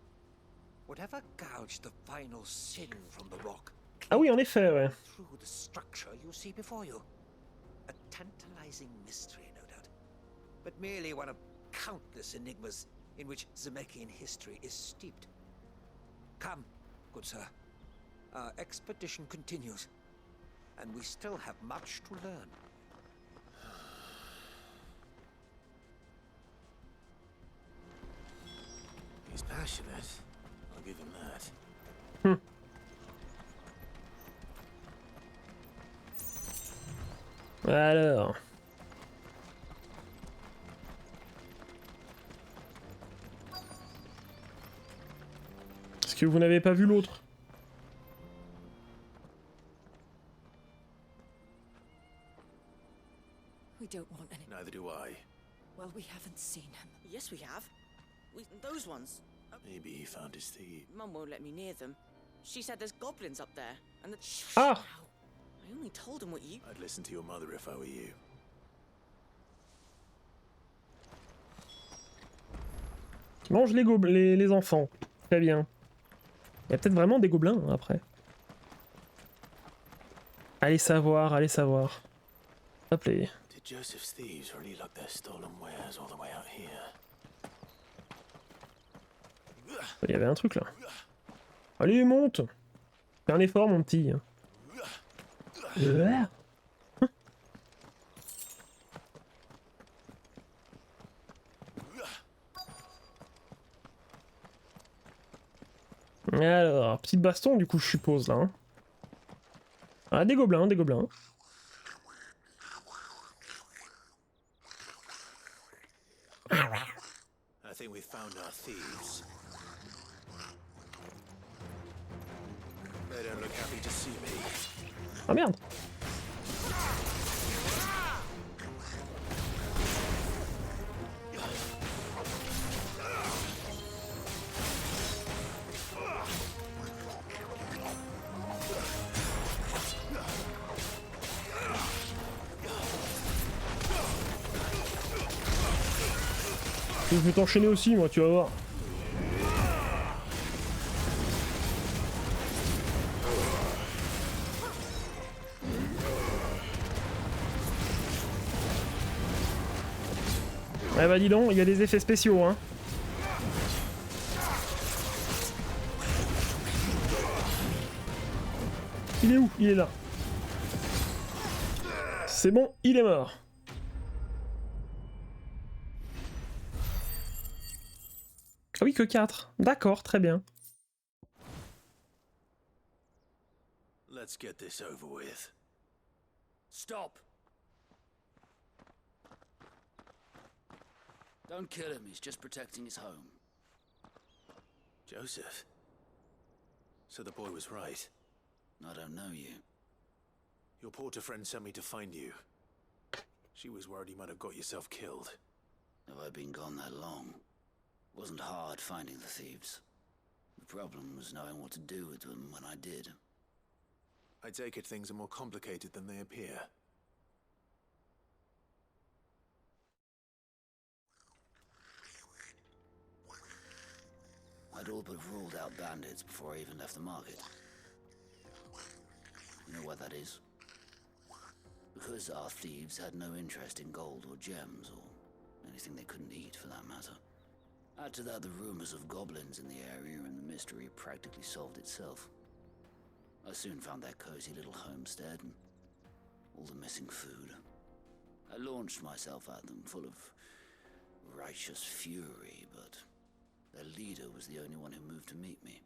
[SPEAKER 20] whatever gouged the final sin from the rock,
[SPEAKER 1] Ah oui, en effet, ouais.
[SPEAKER 20] through the structure you see before you. A tantalizing mystery, no doubt, but merely one of countless enigmas in which Dzemekian history is steeped. Come, good sir. Our expedition continues, and we still have much to learn.
[SPEAKER 2] He's passionate. I'll give him that.
[SPEAKER 1] Alors. Est-ce que vous n'avez pas vu l'autre?
[SPEAKER 7] We don't want any.
[SPEAKER 2] Neither do I.
[SPEAKER 7] Well, we haven't seen him. Yes, we have. Those ones.
[SPEAKER 2] Maybe he found his thieves.
[SPEAKER 7] Mum won't let me near them. She said there's goblins up there, and the...
[SPEAKER 1] Ah!
[SPEAKER 7] I only told him what you...
[SPEAKER 2] I'd listen to your mother if I were you.
[SPEAKER 1] Qui mange les enfants. Très bien. Il y a peut-être vraiment des gobelins hein, après. Allez savoir, allez savoir. Hop les.
[SPEAKER 2] Did Joseph's thieves really lock their stolen wares all the way out here?
[SPEAKER 1] Il y avait un truc là. Allez, monte! Fais un effort, mon petit. Alors, petite baston du coup, je suppose là. Hein. Ah, des gobelins, des gobelins.
[SPEAKER 2] I think we found our thieves. They don't look happy to see me.
[SPEAKER 1] Ah merde. Je vais t'enchaîner aussi, moi, tu vas voir. Ouais bah dis donc, il y a des effets spéciaux hein. Il est où? Il est là. C'est bon, il est mort. Ah oui, que 4. D'accord, très bien.
[SPEAKER 2] Let's get this over with.
[SPEAKER 21] Stop! Don't kill him, he's just protecting his home.
[SPEAKER 2] Joseph? So the boy was right.
[SPEAKER 21] I don't know you.
[SPEAKER 2] Your porter friend sent me to find you. She was worried you might have got yourself killed.
[SPEAKER 21] Have I been gone that long? It wasn't hard finding the thieves. The problem was knowing what to do with them when I did.
[SPEAKER 2] I take it things are more complicated than they appear.
[SPEAKER 21] I'd all but ruled out bandits before I even left the market. You know what that is? Because our thieves had no interest in gold or gems, or anything they couldn't eat for that matter. Add to that the rumors of goblins in the area and the mystery practically solved itself. I soon found their cozy little homestead and all the missing food. I launched myself at them full of righteous fury, but their leader was the only one who moved to meet me.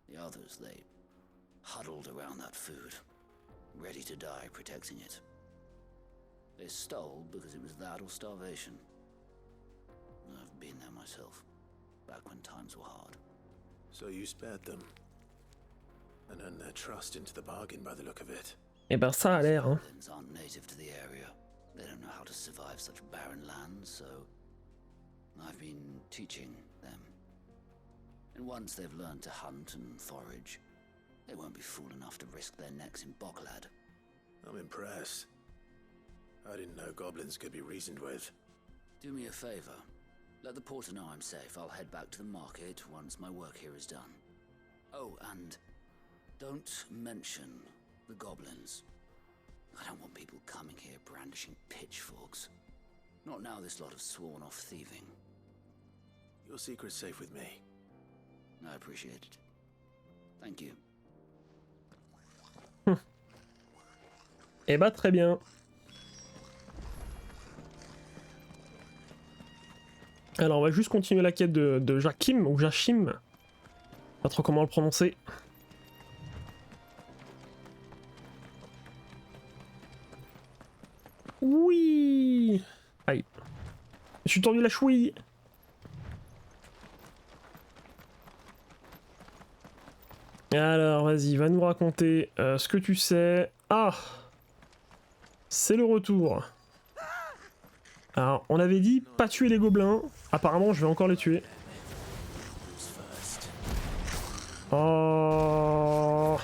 [SPEAKER 21] The others, they huddled around that food, ready to die protecting it. They stole because it was that or starvation. I've been there myself, back when times were hard.
[SPEAKER 2] So you spared them, and earned their trust into the bargain by the look of it.
[SPEAKER 1] Eh ben ça a l'air, hein.
[SPEAKER 21] Goblins aren't native to the area. They don't know how to survive such barren lands, so I've been teaching them. And once they've learned to hunt and forage, they won't be fool enough to risk their necks in Boklad.
[SPEAKER 2] I'm impressed. I didn't know goblins could be reasoned with.
[SPEAKER 21] Do me a favor. Let the porter know I'm safe. I'll head back to the market once my work here is done. Oh, and don't mention the goblins. I don't want people coming here brandishing pitchforks. Not now this lot have sworn off thieving.
[SPEAKER 2] Your secret's safe with me.
[SPEAKER 21] I appreciate it. Thank you.
[SPEAKER 1] Eh bah très bien. Alors on va juste continuer la quête de Jakim, ou Jachim. Pas trop comment le prononcer. Oui. Aïe. Je suis tordu la chouille. Alors vas-y, va nous raconter ce que tu sais. Ah, c'est le retour. Alors, on avait dit pas tuer les gobelins. Apparemment, je vais encore les tuer. Oh.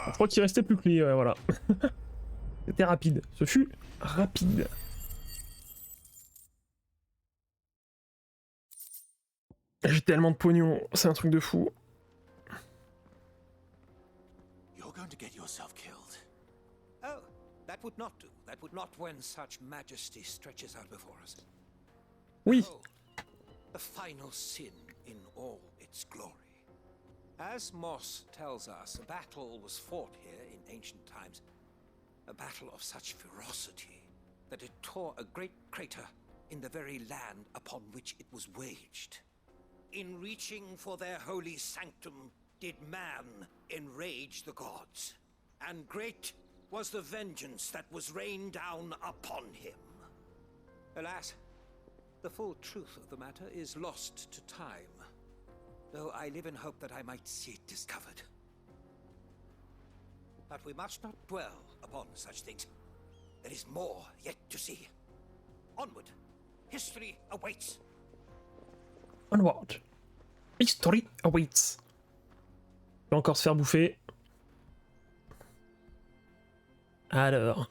[SPEAKER 1] Je crois qu'il restait plus que lui, ouais, voilà. C'était rapide, ce fut rapide. J'ai tellement de pognon, c'est un truc de fou.
[SPEAKER 20] You're going to get yourself killed. Oh, that would not do. That would not when such majesty stretches out before us.
[SPEAKER 1] Oui.
[SPEAKER 20] Behold, the final sin in all its glory. As Moss tells us, a battle was fought here in ancient times. A battle of such ferocity that it tore a great crater in the very land upon which it was waged. In reaching for their holy sanctum, did man enrage the gods, and great was the vengeance that was rained down upon him. Alas, the full truth of the matter is lost to time, though I live in hope that I might see it discovered. But we must not dwell upon such things. There is more yet to see. Onward. History awaits.
[SPEAKER 1] Onward. History awaits. On va encore se faire bouffer. Alors.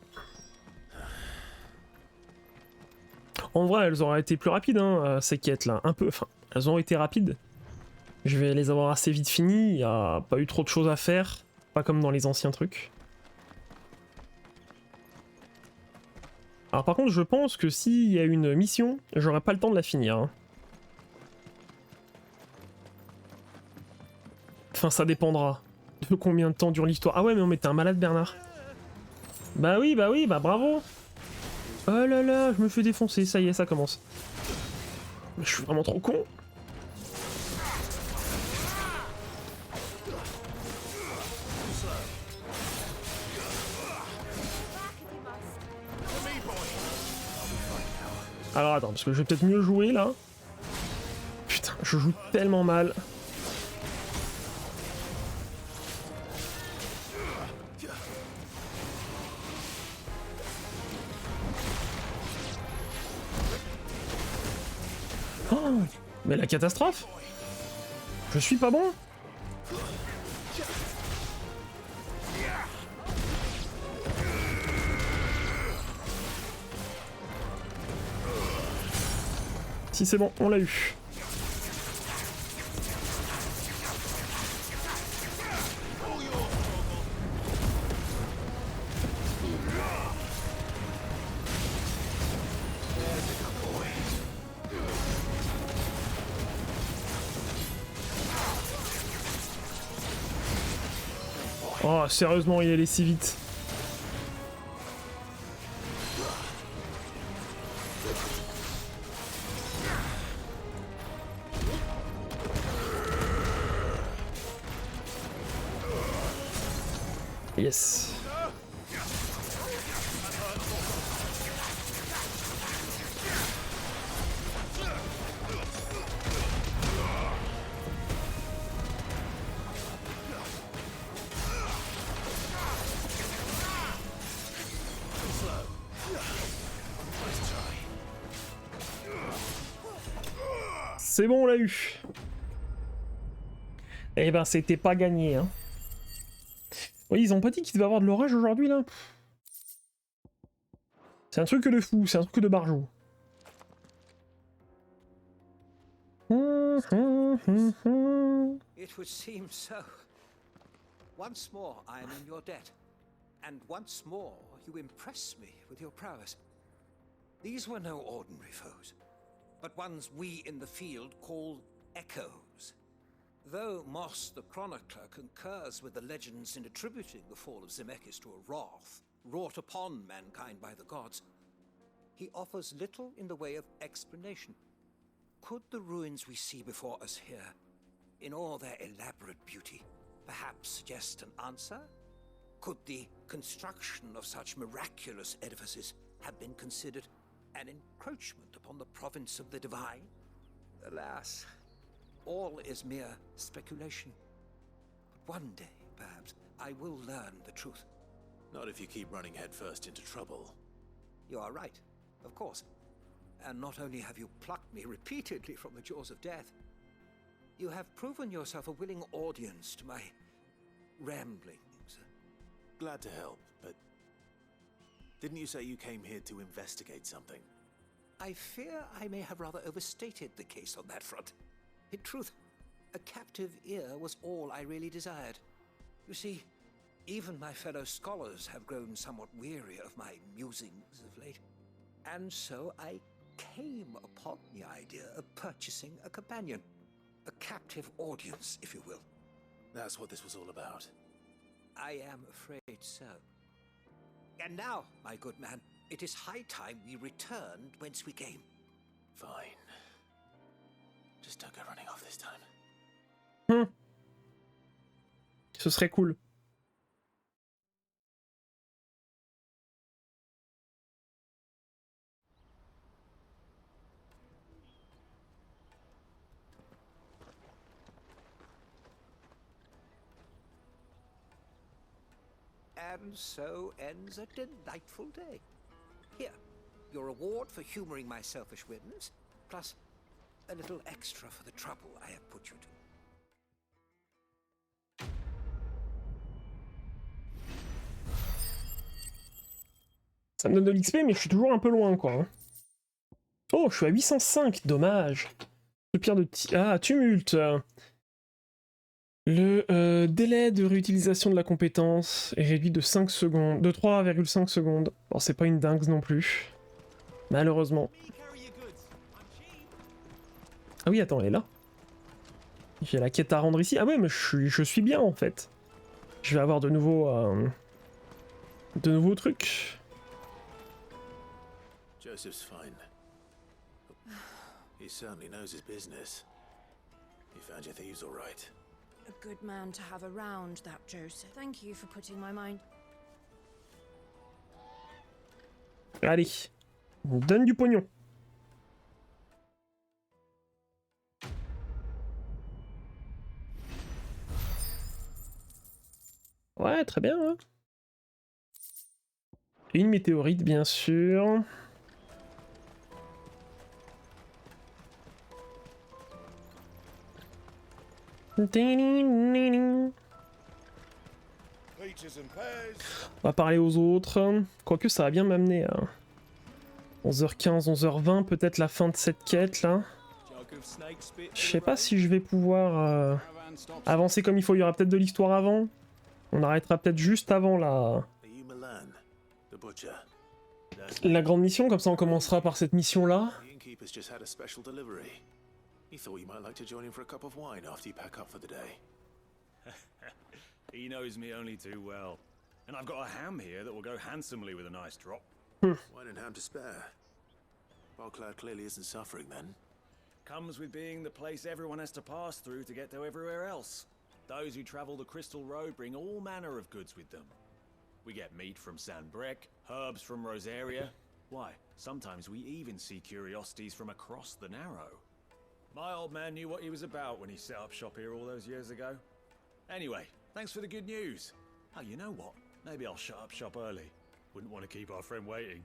[SPEAKER 1] En vrai, elles auraient été plus rapides, hein, ces quêtes là. Un peu, enfin, elles ont été rapides. Je vais les avoir assez vite finies. Il n'y a pas eu trop de choses à faire. Pas comme dans les anciens trucs. Alors par contre, je pense que s'il y a une mission, j'aurai pas le temps de la finir. Hein. Enfin, ça dépendra de combien de temps dure l'histoire. Ah ouais, mais t'es un malade, Bernard. Bah oui, bah bravo. Oh là là, je me fais défoncer, ça y est, ça commence. Je suis vraiment trop con. Alors attends, parce que je vais peut-être mieux jouer là. Putain, je joue tellement mal. Oh, mais la catastrophe! Je suis pas bon? Si c'est bon, on l'a eu. Oh, sérieusement, il est allé si vite. Yes. C'est bon, on l'a eu. Eh ben, c'était pas gagné, hein. Oui, ils ont pas dit qu'il devait avoir de l'orage aujourd'hui, là. C'est un truc de fou, c'est un truc de barjou.
[SPEAKER 20] It would seem so. Once more I am in your debt, and once more you impress me with your prowess. These were no ordinary foes, but ones we in the field call echoes. Though Moss the Chronicler concurs with the legends in attributing the fall of Dzemekys to a wrath wrought upon mankind by the gods, he offers little in the way of explanation. Could the ruins we see before us here, in all their elaborate beauty, perhaps suggest an answer? Could the construction of such miraculous edifices have been considered an encroachment upon the province of the divine? Alas, all is mere speculation. But one day, perhaps, I will learn the truth.
[SPEAKER 2] Not if you keep running headfirst into trouble.
[SPEAKER 20] You are right, of course. And not only have you plucked me repeatedly from the jaws of death, you have proven yourself a willing audience to my ramblings.
[SPEAKER 2] glad to help, but didn't you say you came here to investigate something?
[SPEAKER 20] I fear I may have rather overstated the case on that front. In truth, a captive ear was all I really desired. You see, even my fellow scholars have grown somewhat weary of my musings of late. And so I came upon the idea of purchasing a companion. A captive audience, if you will.
[SPEAKER 2] That's what this was all about.
[SPEAKER 20] I am afraid so. And now, my good man, it is high time we returned whence we came.
[SPEAKER 2] Fine. Just don't go running off this time.
[SPEAKER 1] Ce serait cool.
[SPEAKER 20] And so ends a delightful day. Here, your reward for humoring my selfish whims, plus a little extra for the trouble I have put you to.
[SPEAKER 1] Ça me donne de l'XP, mais je suis toujours un peu loin, quoi. Hein. Oh, je suis à 805, dommage. Le pire de... Ah, tumulte. Le délai de réutilisation de la compétence est réduit de 5 secondes, de 3,5 secondes. Bon, c'est pas une dingue non plus. Malheureusement. Ah oui, attends, elle est là. J'ai la quête à rendre ici. Ah ouais, mais je suis bien, en fait. Je vais avoir de nouveaux trucs.
[SPEAKER 2] Joseph's fine. He certainly knows his business. You found your thieves all right.
[SPEAKER 9] A good man to have around, that Joseph. Thank you for putting my mind.
[SPEAKER 1] Allez, on donne du pognon. Ouais, très bien. Hein. Une météorite, bien sûr. On va parler aux autres. Quoique ça va bien m'amener à 11h15, 11h20, peut-être la fin de cette quête là. Je sais pas si je vais pouvoir avancer comme il faut. Il y aura peut-être de l'histoire avant. On arrêtera peut-être juste avant la grande mission, comme ça on commencera par cette mission là.
[SPEAKER 2] He thought you might like to join him for a cup of wine after you pack up for the day.
[SPEAKER 8] He knows me only too well. And I've got a ham here that will go handsomely with a nice drop.
[SPEAKER 2] Wine and ham to spare. Barclad clearly isn't suffering then.
[SPEAKER 8] Comes with being the place everyone has to pass through to get to everywhere else. Those who travel the Crystal Road bring all manner of goods with them. We get meat from Sanbrec, herbs from Rosaria. Why, sometimes we even see curiosities from across the Narrow. My old man knew what he was about when he set up shop here all those years ago. Anyway, thanks for the good news. Oh, you know what? Maybe I'll shut up shop early. Wouldn't want to keep our friend waiting.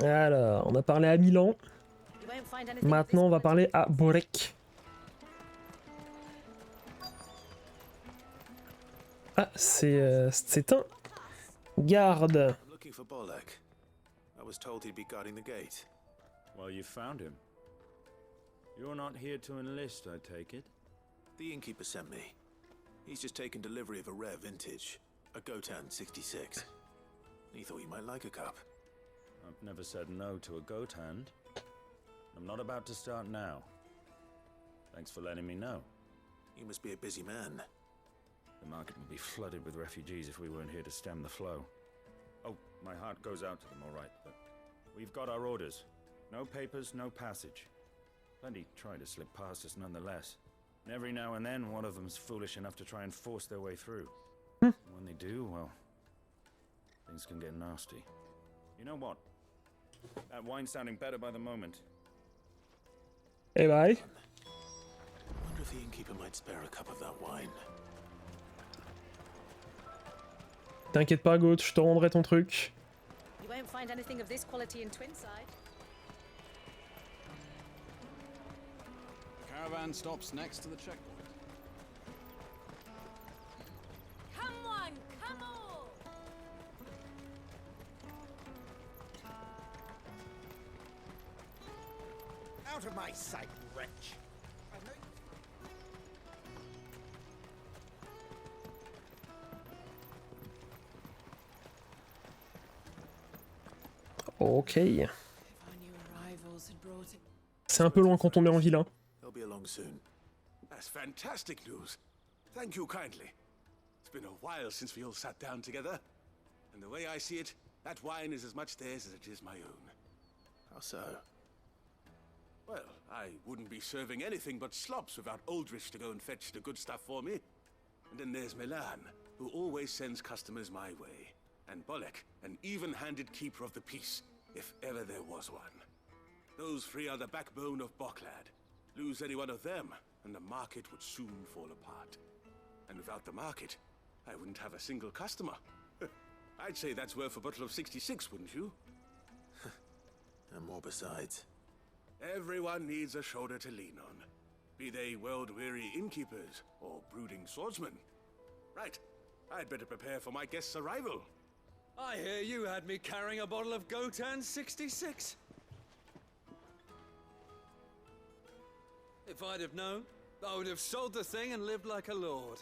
[SPEAKER 1] Alors, on a parlé à Milan. Maintenant, on va parler à Borek. Ah, c'est un garde.
[SPEAKER 2] I'm looking for Bolek. I was told he'd be guarding the gate.
[SPEAKER 22] Well, you found him. You're not here to enlist, I take it?
[SPEAKER 2] The innkeeper sent me. He's just taken delivery of a rare vintage, a Gotan 66. He thought you might like a cup.
[SPEAKER 22] I've never said no to a goat hand. I'm not about to start now. Thanks for letting me know.
[SPEAKER 2] You must be a busy man.
[SPEAKER 22] The market would be flooded with refugees if we weren't here to stem the flow. Oh, my heart goes out to them, all right, but we've got our orders. No papers, no passage. Plenty try to slip past us nonetheless. And every now and then, one of them's foolish enough to try and force their way through. And when they do, well, things can get nasty. You know what? That wine's sounding better by the moment.
[SPEAKER 1] Hey, bye.
[SPEAKER 2] I wonder if the innkeeper might spare a cup of that wine.
[SPEAKER 1] T'inquiète pas, Goat, je te rendrai ton truc.
[SPEAKER 9] You won't find anything of this quality in Twinside.
[SPEAKER 8] Caravan stops next to the checkpoint.
[SPEAKER 10] out of my sight, wretch!
[SPEAKER 1] Ok. C'est un peu loin quand on est en ville, hein.
[SPEAKER 4] They'll be along soon. That's fantastic news. Thank you kindly. It's been a while since we all sat down together. And the way I see it, that wine is as much theirs as it is my own. How so? Well, I wouldn't be serving anything but slops without Aldrich to go and fetch the good stuff for me. And then there's Milan, who always sends customers my way. And Bolek, an even-handed keeper of the peace, if ever there was one. Those three are the backbone of Boklad. Lose any one of them, and the market would soon fall apart. And without the market, I wouldn't have a single customer. I'd say that's worth a bottle of 66, wouldn't you?
[SPEAKER 2] And more besides.
[SPEAKER 4] Everyone needs a shoulder to lean on. Be they world-weary innkeepers or brooding swordsmen. Right, I'd better prepare for my guest's arrival.
[SPEAKER 19] I hear you had me carrying a bottle of Gotan 66. If I'd have known, I would have sold the thing and lived like a lord.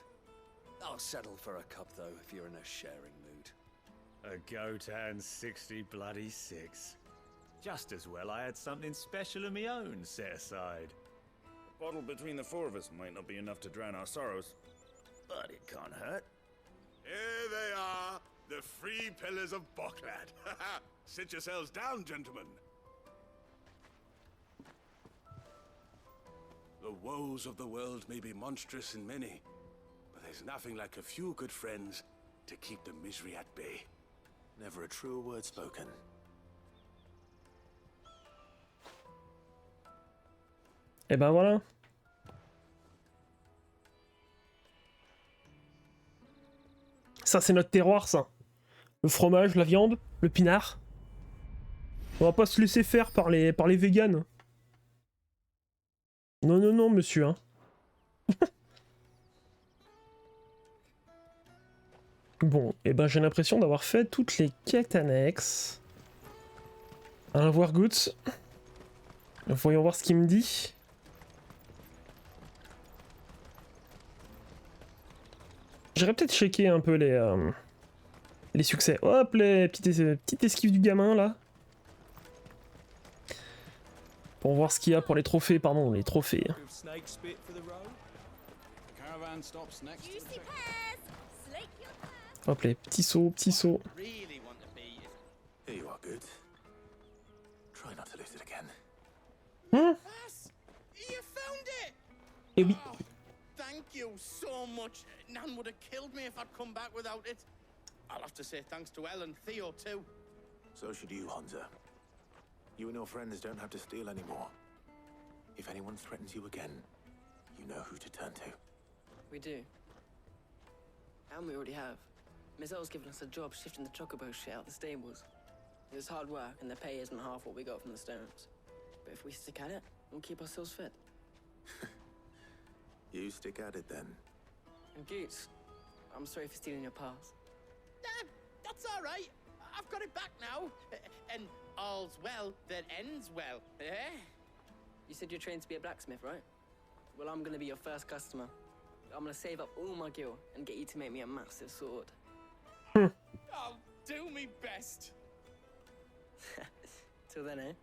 [SPEAKER 19] I'll settle for a cup, though, if you're in a sharing mood.
[SPEAKER 22] A Gotan 60 bloody 6. Just as well I had something special of my own set aside. A bottle between the four of us might not be enough to drown our sorrows, but it can't hurt.
[SPEAKER 4] Here they are, the three pillars of Boklad. Sit yourselves down, gentlemen. The woes of the world may be monstrous in many, but there's nothing like a few good friends to keep the misery at bay.
[SPEAKER 2] Never a truer word spoken.
[SPEAKER 1] Et ben voilà. Ça c'est notre terroir, ça. Le fromage, la viande, le pinard. On va pas se laisser faire par les véganes. Non, non, non, monsieur, hein. Bon, et ben j'ai l'impression d'avoir fait toutes les quêtes annexes. Allons voir Goots. Voyons voir ce qu'il me dit. J'irais peut-être checker un peu les succès. Hop, les petites esquives du gamin, là. Pour voir ce qu'il y a pour les trophées, pardon, les trophées. Hop, les petits sauts, petits sauts.
[SPEAKER 2] Here you are, good. Try not to lose it again.
[SPEAKER 12] You found it!
[SPEAKER 1] Eh oui.
[SPEAKER 12] Oh, thank you so much. Nan would have killed me if I'd come back without it. I'll have to say thanks to Elle and Theo too.
[SPEAKER 2] So should you, Hansa. You and your friends don't have to steal anymore. If anyone threatens you again, you know who to turn to.
[SPEAKER 17] We do. And we already have. Miss Elle's given us a job shifting the chocobo shit out the stables. It was hard work, and the pay isn't half what we got from the stones. But if we stick at it, we'll keep ourselves fit.
[SPEAKER 2] You stick at it then.
[SPEAKER 17] And Goots, I'm sorry for stealing your pass.
[SPEAKER 12] That's all right. I've got it back now. And all's well that ends well, eh?
[SPEAKER 17] You said you're trained to be a blacksmith, right? Well, I'm gonna be your first customer. I'm gonna save up all my gil and get you to make me a massive sword.
[SPEAKER 12] I'll do me best.
[SPEAKER 17] Till then, eh?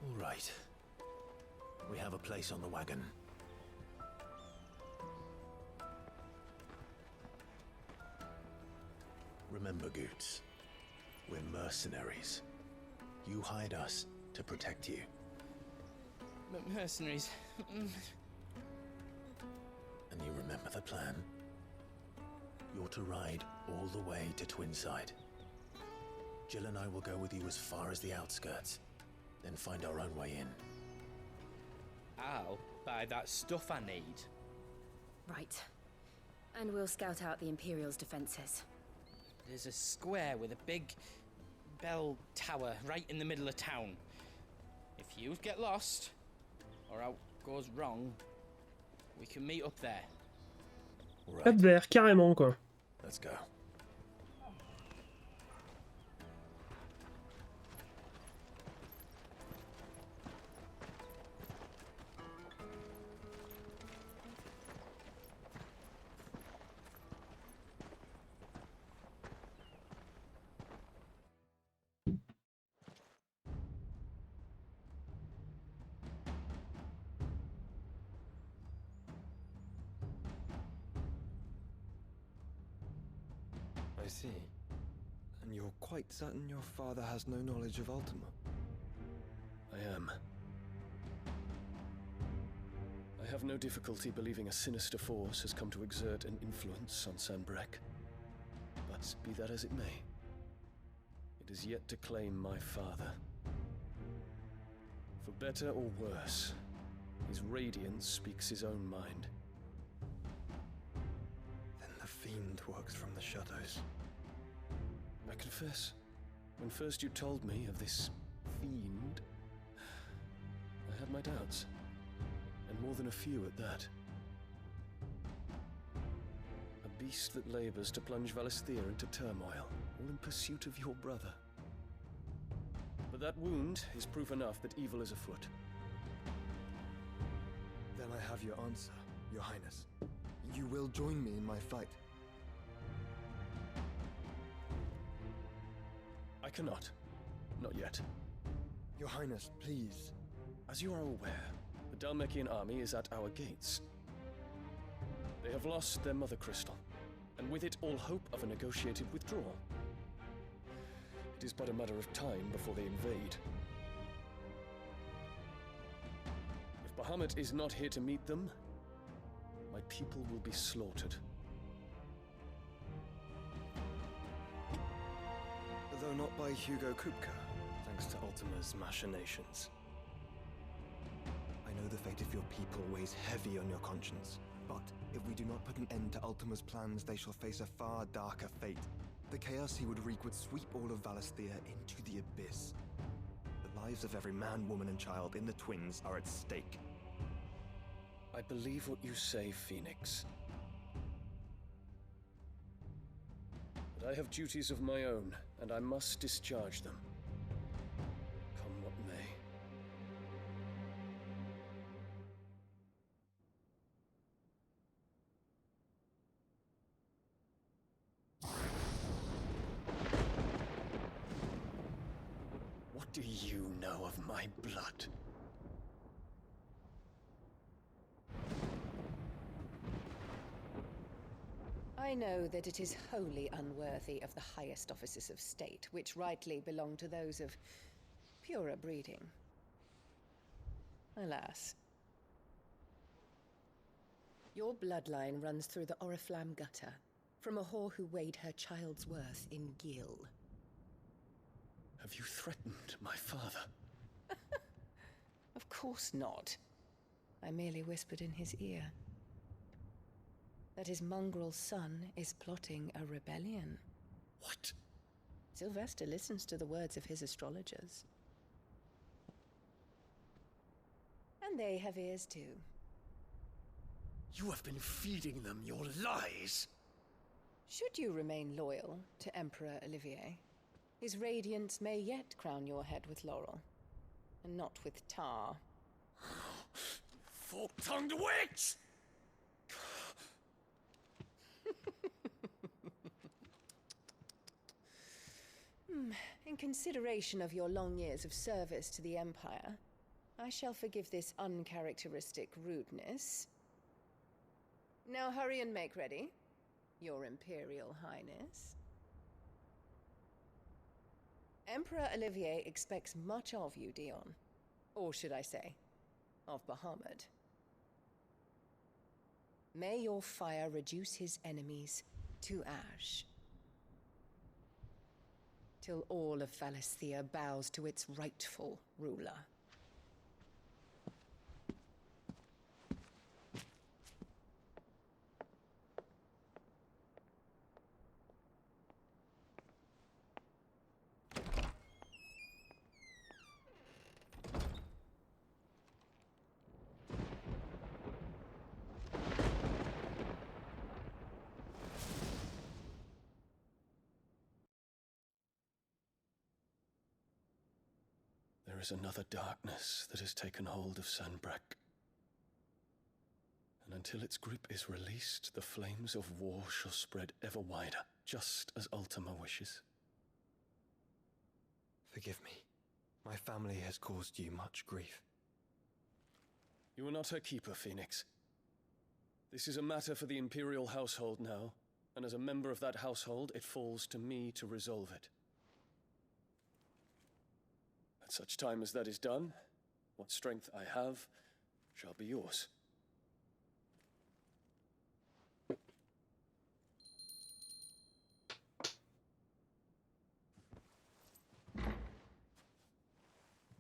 [SPEAKER 2] All right. We have a place on the wagon. Remember, Goots, we're mercenaries. You hired us to protect you.
[SPEAKER 12] Mercenaries.
[SPEAKER 2] And you remember the plan? You're to ride all the way to Twinside. Jill and I will go with you as far as the outskirts, then find our own way in.
[SPEAKER 5] I'll buy that stuff I need.
[SPEAKER 3] Right. And we'll scout out the Imperial's defenses.
[SPEAKER 5] There's a square with a big bell tower right in the middle of town. If If you get lost, or out goes wrong, we can meet up there.
[SPEAKER 1] Cap vert, carrément quoi.
[SPEAKER 2] Let's go.
[SPEAKER 6] I see. And you're quite certain your father has no knowledge of Ultima?
[SPEAKER 14] I am. I have no difficulty believing a sinister force has come to exert an influence on Sanbreque. But be that as it may, it is yet to claim my father. For better or worse, his radiance speaks his own mind.
[SPEAKER 6] Then the fiend works from the shadows.
[SPEAKER 14] I confess, when first you told me of this fiend, I had my doubts, and more than a few at that. A beast that labors to plunge Valisthea into turmoil, all in pursuit of your brother. But that wound is proof enough that evil is afoot.
[SPEAKER 6] Then I have your answer, Your Highness. You will join me in my fight.
[SPEAKER 14] I cannot. Not yet.
[SPEAKER 6] Your Highness, please.
[SPEAKER 14] As you are aware, the Dhalmekian army is at our gates. They have lost their mother crystal, and with it all hope of a negotiated withdrawal. It is but a matter of time before they invade. If Bahamut is not here to meet them, my people will be slaughtered.
[SPEAKER 6] Though not by Hugo Kupka, thanks to Ultima's machinations. I know the fate of your people weighs heavy on your conscience, but if we do not put an end to Ultima's plans, they shall face a far darker fate. The chaos he would wreak would sweep all of Valisthea into the abyss. The lives of every man, woman, and child in the Twins are at stake.
[SPEAKER 14] I believe what you say, Phoenix. But I have duties of my own, and I must discharge them. Come what may. What do you know of my blood?
[SPEAKER 23] I know that it is wholly unworthy of the highest offices of state, which rightly belong to those of purer breeding. Alas. Your bloodline runs through the Oriflamme gutter, from a whore who weighed her child's worth in gil.
[SPEAKER 14] Have you threatened my father?
[SPEAKER 23] Of course not. I merely whispered in his ear that his mongrel son is plotting a rebellion.
[SPEAKER 14] What?
[SPEAKER 23] Sylvester listens to the words of his astrologers. And they have ears too.
[SPEAKER 14] You have been feeding them your lies!
[SPEAKER 23] Should you remain loyal to Emperor Olivier, his radiance may yet crown your head with laurel, and not with tar.
[SPEAKER 14] Fork-tongued witch!
[SPEAKER 23] In consideration of your long years of service to the Empire, I shall forgive this uncharacteristic rudeness. Now hurry and make ready, Your Imperial Highness. Emperor Olivier expects much of you, Dion. Or should I say, of Bahamut. May your fire reduce his enemies to ash, till all of Valisthea bows to its rightful ruler.
[SPEAKER 14] is another darkness that has taken hold of Sanbreque. And until its grip is released, the flames of war shall spread ever wider, just as Ultima wishes.
[SPEAKER 6] Forgive me. My family has caused you much grief.
[SPEAKER 14] You are not her keeper, Phoenix. This is a matter for the Imperial household now, and as a member of that household, it falls to me to resolve it. At such time as that is done, what strength I have shall be yours.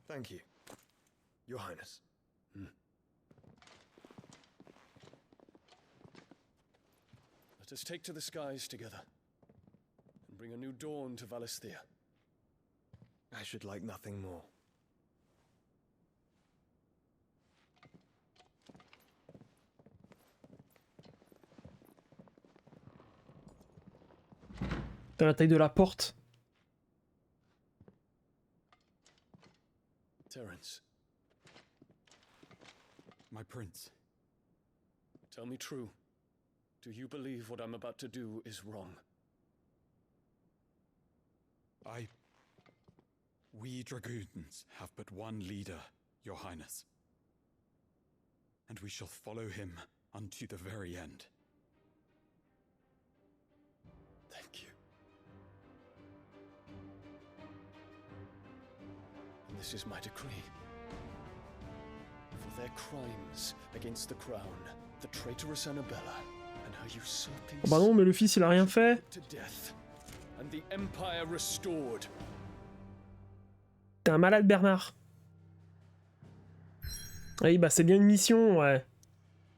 [SPEAKER 6] Thank you, Your Highness.
[SPEAKER 14] Let us take to the skies together, and bring a new dawn to Valisthea.
[SPEAKER 6] I should like nothing more.
[SPEAKER 1] T'as la taille de la porte.
[SPEAKER 14] Terence.
[SPEAKER 11] My prince.
[SPEAKER 14] Tell me true. Do you believe what I'm about to do is wrong?
[SPEAKER 11] We dragoons have but one leader, Your Highness. And we shall follow him unto the very end.
[SPEAKER 14] Thank you. And this is my decree. For their crimes against the crown, the traitorous Annabella and her usurping
[SPEAKER 1] Oh bah non, mais le fils il a rien fait.
[SPEAKER 14] to death, and the empire restored.
[SPEAKER 1] T'es un malade, Bernard. Oui, bah c'est bien une mission, ouais.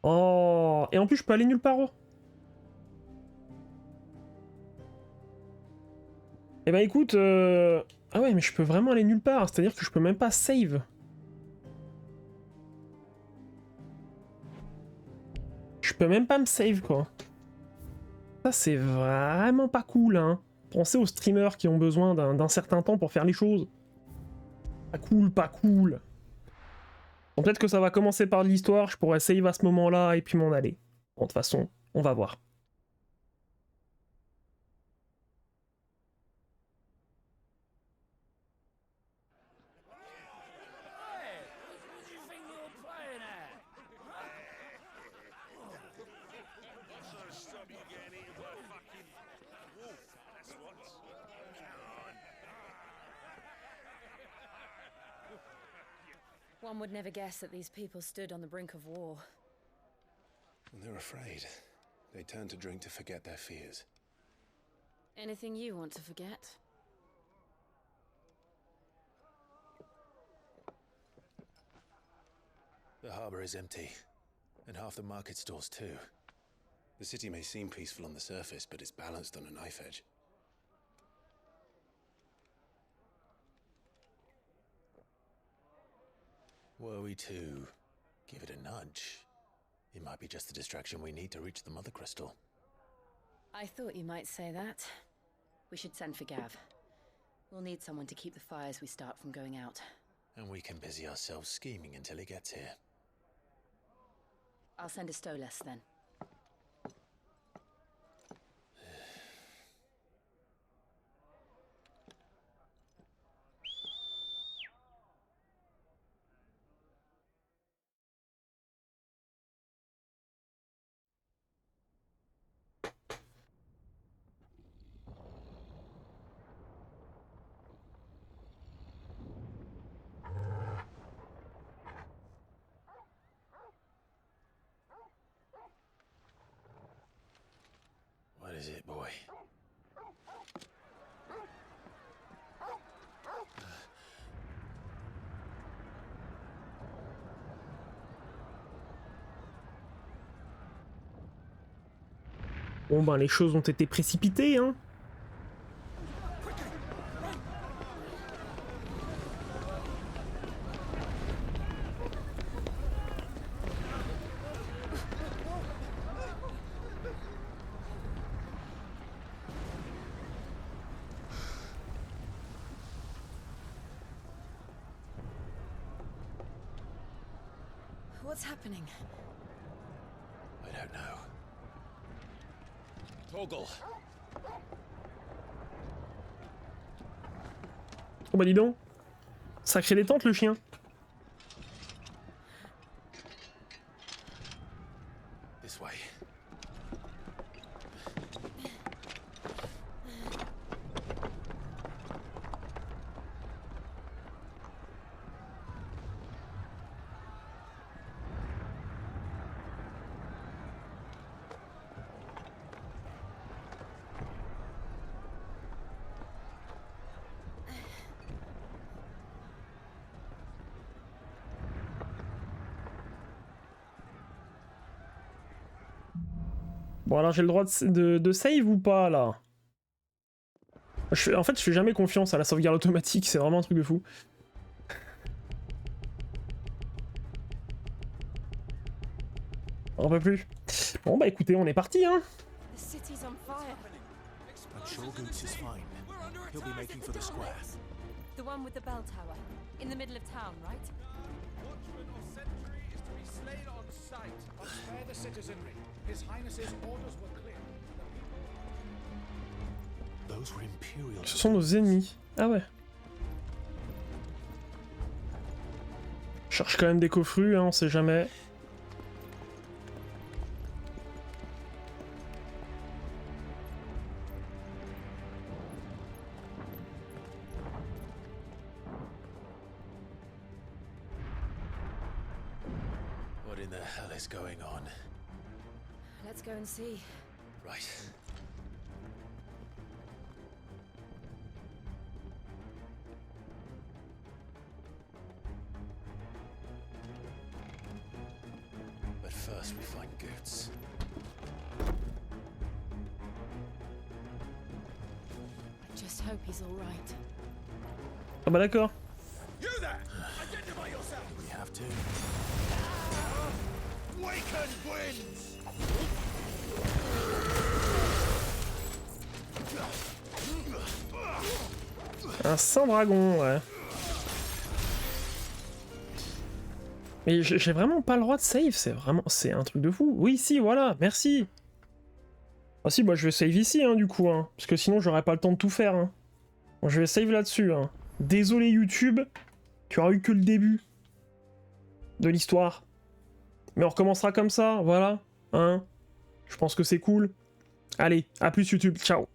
[SPEAKER 1] Oh, et en plus je peux aller nulle part. Oh. Eh bah écoute, ah ouais, mais je peux vraiment aller nulle part, c'est-à-dire que je peux même pas save. Je peux même pas me save, quoi. Ça, c'est vraiment pas cool, hein. Pensez aux streamers qui ont besoin d'un certain temps pour faire les choses. Pas cool, pas cool. Bon, peut-être que ça va commencer par de l'histoire, je pourrais save à ce moment-là et puis m'en aller. Bon, de toute façon, on va voir.
[SPEAKER 3] One would never guess that these people stood on the brink of war.
[SPEAKER 2] They're afraid. They turn to drink to forget their fears.
[SPEAKER 3] Anything you want to forget?
[SPEAKER 2] The harbor is empty, and half the market stalls too. The city may seem peaceful on the surface, but it's balanced on a knife edge. Were we to give it a nudge, it might be just the distraction we need to reach the Mother Crystal.
[SPEAKER 3] I thought you might say that. We should send for Gav. We'll need someone to keep the fires we start from going out.
[SPEAKER 2] And we can busy ourselves scheming until he gets here.
[SPEAKER 3] I'll send a Stolas then.
[SPEAKER 2] What is it, boy?
[SPEAKER 1] Bon ben les choses ont été précipitées, hein.
[SPEAKER 23] What's happening?
[SPEAKER 2] I don't know.
[SPEAKER 8] Toggle.
[SPEAKER 1] Oh bah dis donc. Sacré détente le chien.
[SPEAKER 2] This way.
[SPEAKER 1] Bon alors j'ai le droit de save ou pas là? En fait je fais jamais confiance à la sauvegarde automatique, c'est vraiment un truc de fou. On peut plus. Bon bah écoutez, on est parti hein.
[SPEAKER 3] The city's on fire.
[SPEAKER 2] I'm sure Goots is fine. He'll be making for the square.
[SPEAKER 3] The one with the bell tower. In the middle of town, right?
[SPEAKER 13] Watchman or sentry is to be slain on sight. But spare the citizenry. His Highness's orders were clear.
[SPEAKER 2] Those were Imperial.
[SPEAKER 1] Ce sont nos ennemis. Ah ouais. Je cherche quand même des coffrus, hein, on sait jamais.
[SPEAKER 2] What in the hell is going on?
[SPEAKER 3] Let's go and see.
[SPEAKER 2] Right. But first we find Goots.
[SPEAKER 3] I just hope he's all right.
[SPEAKER 1] Ah bah d'accord.
[SPEAKER 13] You there! Identify yourself!
[SPEAKER 2] We have to.
[SPEAKER 13] Waken winds!
[SPEAKER 1] Un sang dragon, ouais. Mais j'ai vraiment pas le droit de save, c'est un truc de fou. Oui, si, voilà, merci. Ah si, bah je vais save ici, hein, du coup, hein, parce que sinon j'aurais pas le temps de tout faire. Hein. Bon, je vais save là-dessus. Hein. Désolé YouTube, tu auras eu que le début de l'histoire. Mais on recommencera comme ça, voilà. Hein. Je pense que c'est cool. Allez, à plus YouTube, ciao.